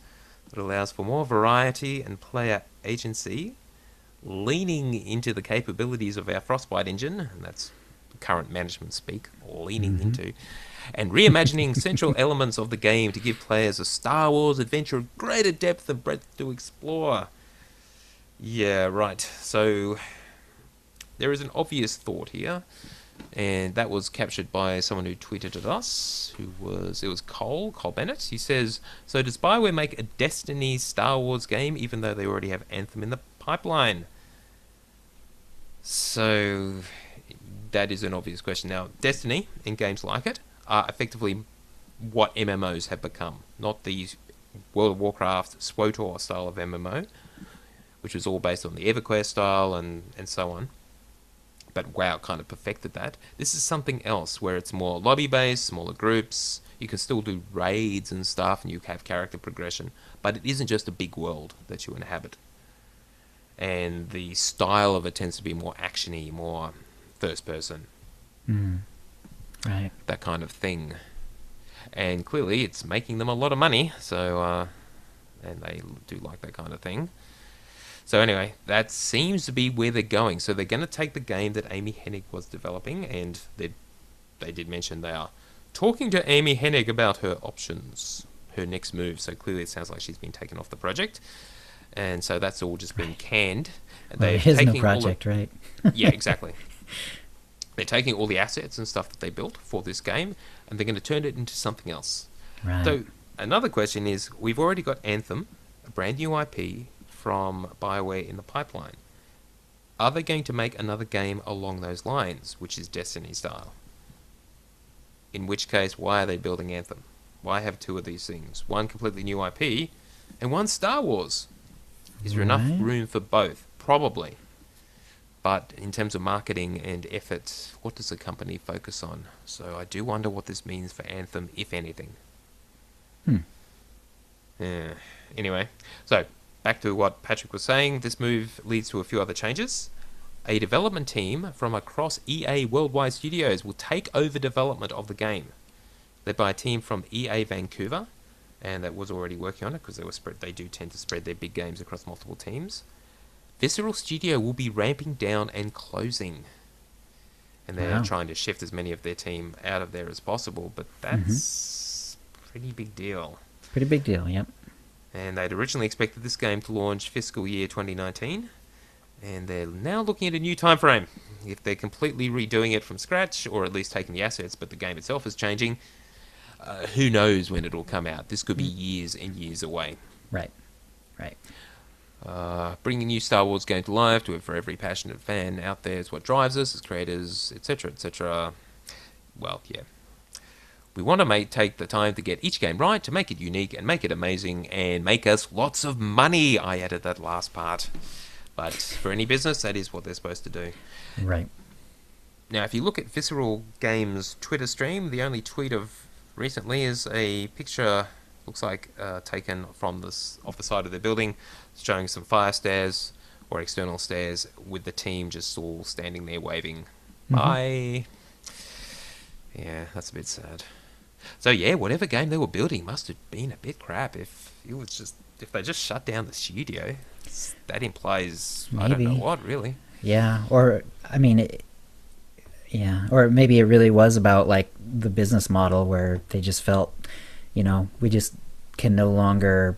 that allows for more variety and player agency, leaning into the capabilities of our Frostbite engine, and that's current management speak, leaning into, and reimagining central elements of the game to give players a Star Wars adventure of greater depth and breadth to explore. Yeah, right. So there is an obvious thought here, and that was captured by someone who tweeted at us, it was Cole Bennett. He says, so does BioWare make a Destiny Star Wars game even though they already have Anthem in the pipeline? So that is an obvious question. Now, Destiny and games like it are effectively what MMOs have become, not the World of Warcraft SWTOR style of MMO, which was all based on the EverQuest style and so on. But WoW kind of perfected that. This is something else where it's more lobby-based, smaller groups. You can still do raids and stuff, and you have character progression. But it isn't just a big world that you inhabit. And the style of it tends to be more actiony, more first-person, Right. that kind of thing. And clearly, it's making them a lot of money. So, and they do like that kind of thing. So anyway, that seems to be where they're going. So they're going to take the game that Amy Hennig was developing, and they did mention they are talking to Amy Hennig about her options, her next move. So clearly it sounds like she's been taken off the project. And so that's all just been canned. And Well, there is no project, right? Yeah, exactly. They're taking all the assets and stuff that they built for this game, and they're going to turn it into something else. Right. So another question is, we've already got Anthem, a brand new IP, from BioWare in the pipeline. Are they going to make another game along those lines, which is Destiny style? In which case, why are they building Anthem? Why have two of these things? One completely new IP, and one Star Wars. Is there enough Right. room for both? Probably. But in terms of marketing and effort, what does the company focus on? So I do wonder what this means for Anthem, if anything. Yeah. Anyway, so back to what Patrick was saying, this move leads to a few other changes. A development team from across EA Worldwide Studios will take over development of the game. Led by a team from EA Vancouver, and that was already working on it because they do tend to spread their big games across multiple teams. Visceral Studio will be ramping down and closing. And they're Wow. trying to shift as many of their team out of there as possible, but that's a pretty big deal. Pretty big deal, yep. And they'd originally expected this game to launch fiscal year 2019, and they're now looking at a new time frame. If they're completely redoing it from scratch, or at least taking the assets, but the game itself is changing, who knows when it'll come out. This could be years and years away. Right. Right. Bringing new Star Wars game to life for every passionate fan out there is what drives us as creators, etc., etc. Well, yeah. We want to take the time to get each game right, to make it unique and make it amazing and make us lots of money. I added that last part. But for any business, that is what they're supposed to do. Right. Now, if you look at Visceral Games' Twitter stream, the only tweet of recently is a picture, looks like taken from off the side of the building, showing some fire stairs or external stairs with the team just all standing there waving. Bye. Yeah, that's a bit sad. So yeah, whatever game they were building must have been a bit crap. If they just shut down the studio, that implies I don't know Maybe. what really. Yeah. Or, I mean, Yeah, or maybe it really was about like the business model where they just felt, we just can no longer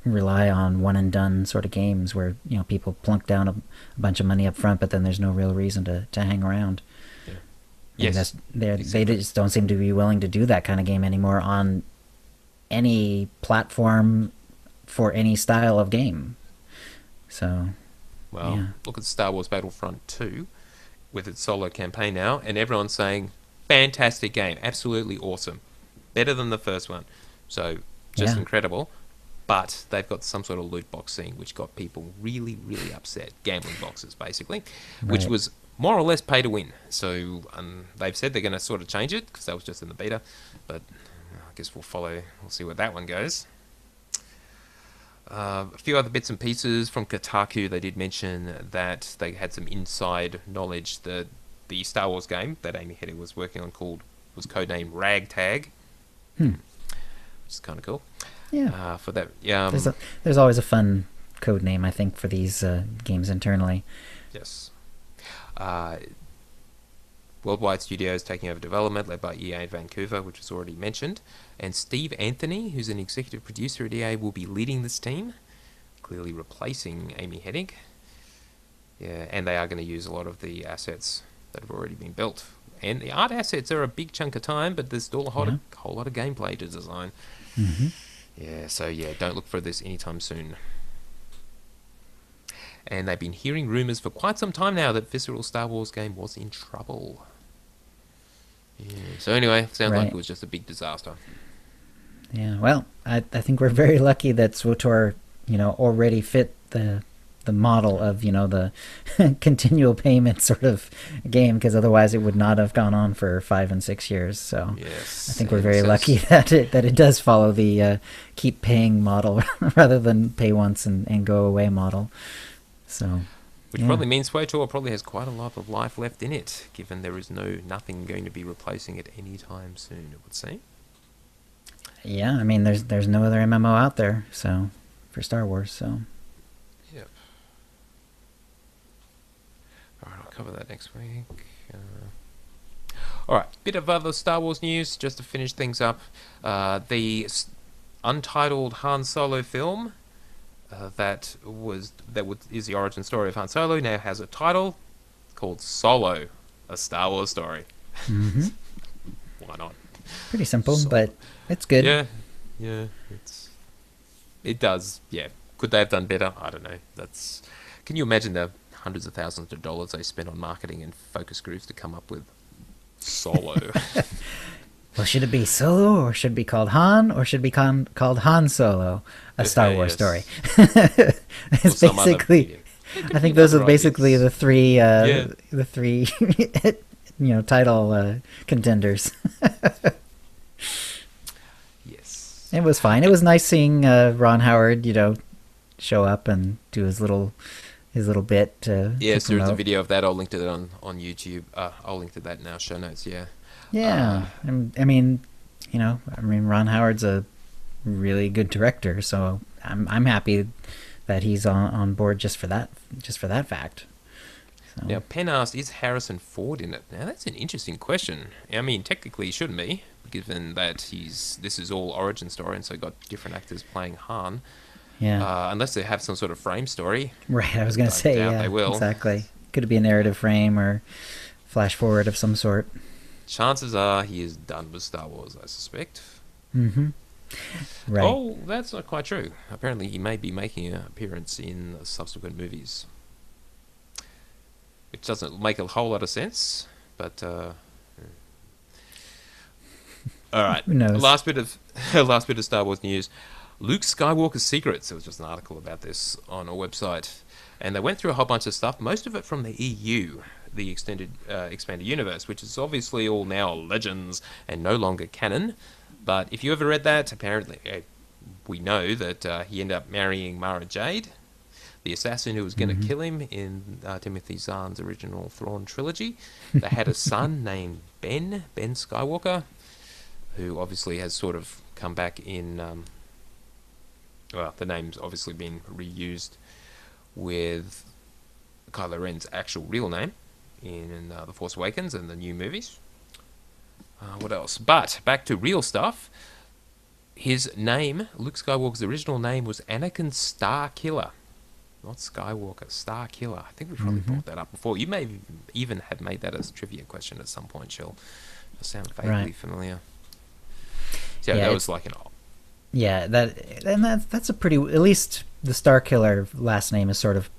rely on one and done sort of games where people plunk down a bunch of money up front, but then there's no real reason to hang around. Yeah. Maybe Yes. they Exactly. just don't seem to be willing to do that kind of game anymore on any platform for any style of game. So Well, yeah, look at Star Wars Battlefront 2 with its solo campaign now, and everyone's saying, fantastic game, absolutely awesome. Better than the first one. So, just yeah, incredible. But they've got some sort of loot box thing which got people really, really upset. Gambling boxes, basically, which right. was more or less pay to win. So, they've said they're going to sort of change it because that was just in the beta. But I guess we'll see where that one goes. A few other bits and pieces from Kotaku. They did mention that they had some inside knowledge that the Star Wars game that Amy Hennig was working on was codenamed Ragtag, Hmm. which is kind of cool. Yeah, For that, yeah, there's always a fun code name I think for these games internally. yes. Uh, Worldwide Studios taking over development, led by EA in Vancouver, which was already mentioned. And Steve Anthony, who's an executive producer at EA, will be leading this team, clearly replacing Amy Hennig. Yeah, and they are going to use a lot of the assets that have already been built. And the art assets are a big chunk of time, but there's still a Yeah. whole lot of gameplay to design. Mm-hmm. Yeah, so don't look for this anytime soon. And they've been hearing rumours for quite some time now that Visceral Star Wars game was in trouble. Yeah. So anyway, sounds like Right. it was just a big disaster. Yeah. Well, I think we're very lucky that SWTOR, already fit the model of the continual payment sort of game, because otherwise it would not have gone on for 5 and 6 years. So Yes, I think we're and very lucky that it does follow the keep paying model rather than pay once and go away model. So which yeah. probably means SWTOR probably has quite a lot of life left in it, given there is nothing going to be replacing it anytime soon, it would seem. Yeah, I mean, there's no other MMO out there, so for Star Wars, so Yep. Alright, I'll cover that next week. Alright, bit of other Star Wars news, just to finish things up. The untitled Han Solo film that is the origin story of Han Solo now has a title called Solo, a Star Wars story. mm-hmm. Why not? Pretty simple, Solo. but it's good. Yeah, it does. Yeah, could they have done better? I don't know. Can you imagine the hundreds of thousands of dollars they spent on marketing and focus groups to come up with Solo? Well, should it be Solo, or should it be called Han, or should it be called Han Solo, a Star Wars Yes. story? Or It's some other- basically. yeah. There could I think be those other are basically ideas. the three title contenders. Yes. It was fine. It was nice seeing Ron Howard, show up and do his little bit. Yes, to there's a promote. video of that. I'll link to that on YouTube. I'll link to that in our show notes. Yeah. Yeah, I mean, Ron Howard's a really good director, so I'm happy that he's on board just for that fact. So. Now, Penn asked, is Harrison Ford in it? Now, that's an interesting question. I mean, technically he shouldn't be, given that this is all origin story, and so got different actors playing Han. Yeah, Unless they have some sort of frame story. right. I was gonna I say, doubt yeah, they will. exactly. Could it be a narrative frame or flash forward of some sort? Chances are he is done with Star Wars, I suspect. Mm-hmm. Right. Oh, that's not quite true. Apparently he may be making an appearance in subsequent movies. Which doesn't make a whole lot of sense, but alright. Who knows? Last bit of Star Wars news. Luke Skywalker's Secrets. There was just an article about this on a website. And they went through a whole bunch of stuff, most of it from the EU, the expanded universe, which is obviously all now legends and no longer canon. But if you ever read that, apparently we know that he ended up marrying Mara Jade, the assassin who was going to kill him in Timothy Zahn's original Thrawn trilogy. They had a son named Ben Skywalker, who obviously has sort of come back in... the name's obviously been reused with Kylo Ren's actual real name in The Force Awakens and the new movies. What else? But back to real stuff. His name, Luke Skywalker's original name, was Anakin Starkiller. Not Skywalker, Starkiller. I think we probably brought that up before. You may even have made that as a trivia question at some point, Chill. It sounds vaguely familiar. So that was like an... Yeah, that's a pretty... At least the Starkiller last name is sort of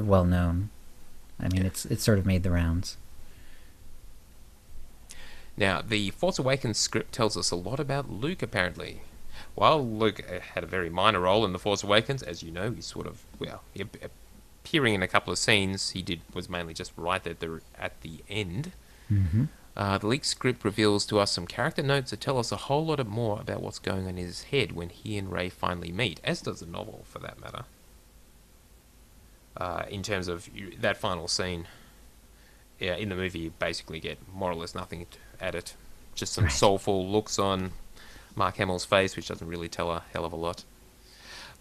well known. I mean, it's sort of made the rounds. Now, the Force Awakens script tells us a lot about Luke, apparently. While Luke had a very minor role in The Force Awakens, as you know, he's sort of, appearing in a couple of scenes, was mainly just right at the end. Mm-hmm. The leaked script reveals to us some character notes that tell us a whole lot more about what's going on in his head when he and Rey finally meet, as does the novel, for that matter. In terms of that final scene, in the movie, you basically get more or less nothing added. Just some soulful looks on Mark Hamill's face, which doesn't really tell a hell of a lot.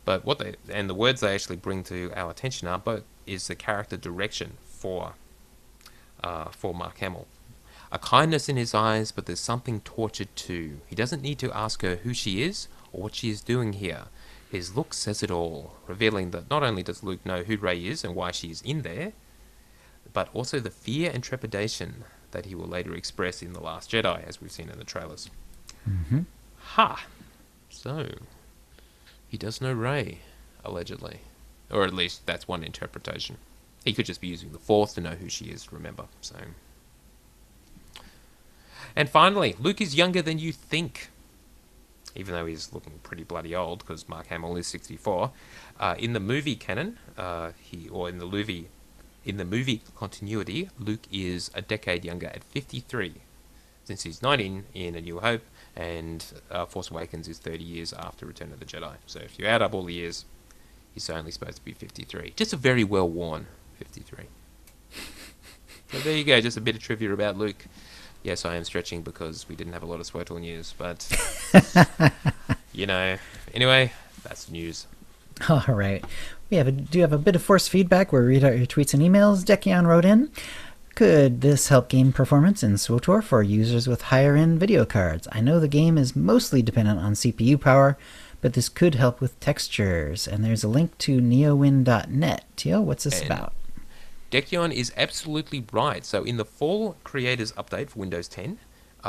But the words they actually bring to our attention is the character direction for Mark Hamill. A kindness in his eyes, but there's something tortured too. He doesn't need to ask her who she is or what she is doing here. His look says it all, revealing that not only does Luke know who Rey is and why she is in there, but also the fear and trepidation that he will later express in The Last Jedi, as we've seen in the trailers. Mm-hmm. Ha! So, he does know Rey, allegedly. Or at least that's one interpretation. He could just be using the Force to know who she is, remember. So. And finally, Luke is younger than you think. Even though he's looking pretty bloody old, because Mark Hamill is 64. In the movie canon, in the movie continuity, Luke is a decade younger at 53, since he's 19 in A New Hope, and Force Awakens is 30 years after Return of the Jedi. So if you add up all the years, he's only supposed to be 53. Just a very well-worn 53. So there you go, just a bit of trivia about Luke. Yes, I am stretching because we didn't have a lot of Squirtle news, but, anyway, that's the news. All right. Do have a bit of force feedback where we read out your tweets and emails. Dekion wrote in, could this help game performance in SWTOR for users with higher-end video cards? I know the game is mostly dependent on CPU power, but this could help with textures. And there's a link to neowin.net. Tio, what's this about? Dekion is absolutely right. So in the Fall Creators Update for Windows 10,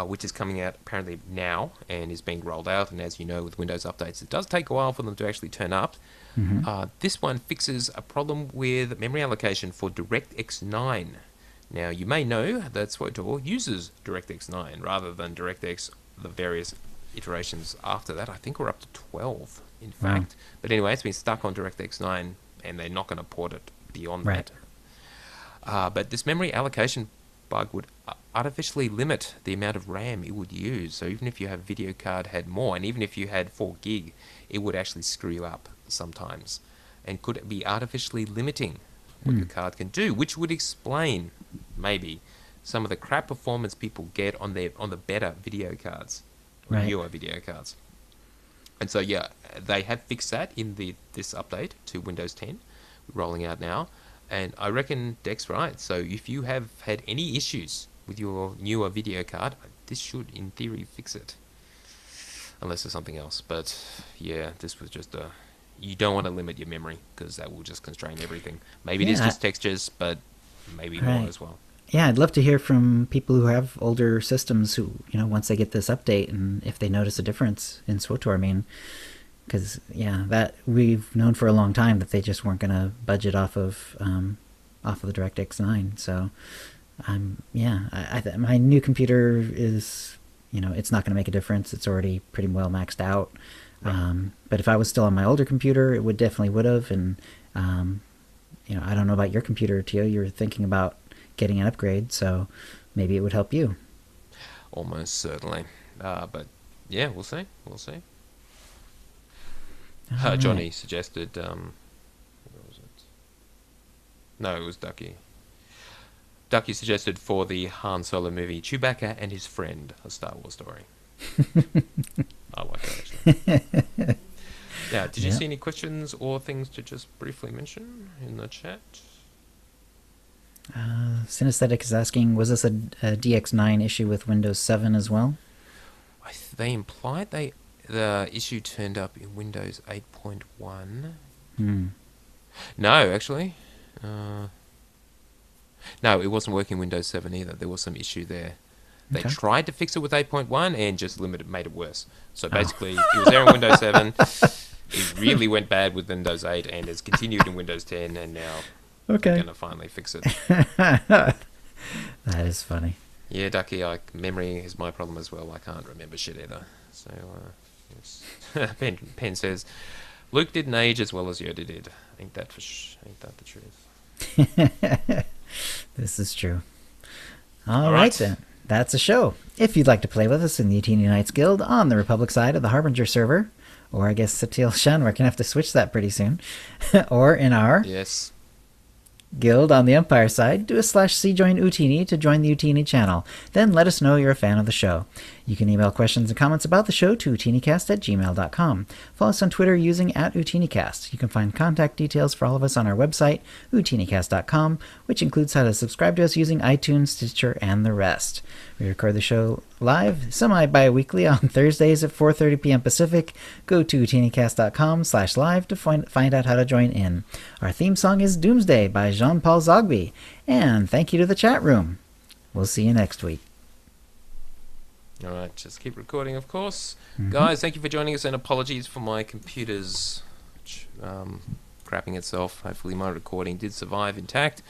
which is coming out apparently now and is being rolled out, and as you know with Windows updates, it does take a while for them to actually turn up. Mm-hmm. This one fixes a problem with memory allocation for DirectX 9. Now, you may know that SWTOR uses DirectX 9 rather than DirectX, the various iterations after that. I think we're up to 12, in fact. But anyway, it's been stuck on DirectX 9, and they're not going to port it beyond that. But this memory allocation bug would artificially limit the amount of RAM it would use. So even if your video card had more, and even if you had 4 gig, it would actually screw you up sometimes, and could be artificially limiting what your card can do, which would explain maybe some of the crap performance people get on the better video cards, newer video cards. And so they have fixed that in this update to Windows 10, rolling out now. And I reckon Deck's right. So if you have had any issues with your newer video card, this should, in theory, fix it. Unless there's something else. But yeah, this was just you don't want to limit your memory, because that will just constrain everything. Maybe it is just textures, but maybe more as well. Yeah, I'd love to hear from people who have older systems who, once they get this update, and if they notice a difference in SWTOR. I mean, because that we've known for a long time that they just weren't going to budget off of the DirectX 9. So my new computer is, it's not going to make a difference. It's already pretty well maxed out. But if I was still on my older computer, it definitely would have. And I don't know about your computer, Tio. You're thinking about getting an upgrade, so maybe it would help you. Almost certainly. But yeah, we'll see. Johnny suggested, what was it? No, it was Ducky. Ducky suggested for the Han Solo movie, Chewbacca and His Friend, a Star Wars story. I like that, actually. Now, did you see any questions or things to just briefly mention in the chat? Synesthetic is asking, was this a DX9 issue with Windows 7 as well? They implied the issue turned up in Windows 8.1. No, actually. No, it wasn't working Windows 7 either. There was some issue there. They tried to fix it with 8.1 and just made it worse. So basically, it was there in Windows 7. It really went bad with Windows 8 and has continued in Windows 10, and now they're going to finally fix it. That is funny. Yeah, Ducky, memory is my problem as well. I can't remember shit either. So, Penn says, Luke didn't age as well as Yoda did. Ain't that the truth? This is true. All right then. That's a show. If you'd like to play with us in the Utini Knights Guild on the Republic side of the Harbinger server, or I guess Satil Shan, we're going to have to switch that pretty soon, or in our guild on the Empire side, do a /C join Utini to join the Utini channel. Then let us know you're a fan of the show. You can email questions and comments about the show to OotiniCast@gmail.com. Follow us on Twitter using @OotiniCast. You can find contact details for all of us on our website, OotiniCast.com, which includes how to subscribe to us using iTunes, Stitcher, and the rest. We record the show live, semi-bi-weekly on Thursdays at 4:30 p.m. Pacific. Go to OotiniCast.com/live to find out how to join in. Our theme song is Doomsday by Jean-Paul Zogby. And thank you to the chat room. We'll see you next week. All right, just keep recording, of course. Guys, thank you for joining us, and apologies for my computer's crapping itself. Hopefully my recording did survive intact.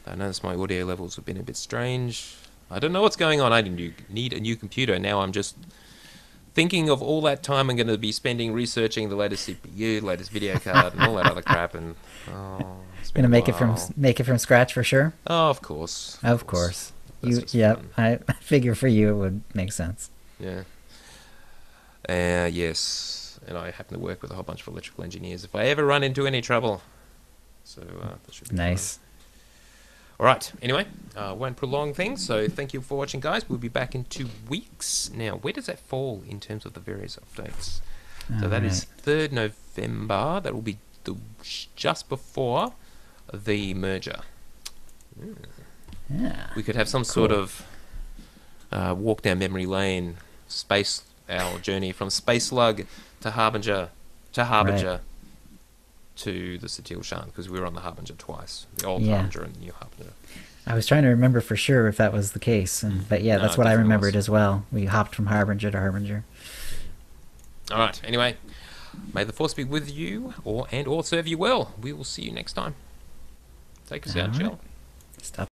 I noticed my audio levels have been a bit strange. I don't know what's going on. I need a new computer. Now I'm just thinking of all that time I'm going to be spending researching the latest CPU, latest video card, and all that other crap. And it's been going to make it from scratch for sure? Oh, of course. Of course. I figure for you it would make sense. Yeah. Yes. And I happen to work with a whole bunch of electrical engineers if I ever run into any trouble. So that should be nice. Fun. All right. Anyway, won't prolong things. So thank you for watching, guys. We'll be back in 2 weeks. Now, where does that fall in terms of the various updates? So that is 3rd November. That will be just before the merger. Yeah. We could have some sort of walk down memory lane, our journey from Space Slug to Harbinger to the Satil Shan, because we were on the Harbinger twice, the old Harbinger and the new Harbinger. I was trying to remember for sure if that was the case, but yeah, that's what I remembered as well. We hopped from Harbinger to Harbinger. All right. Anyway, may the Force be with you, or serve you well. We will see you next time. Take us out, Jill. Stop.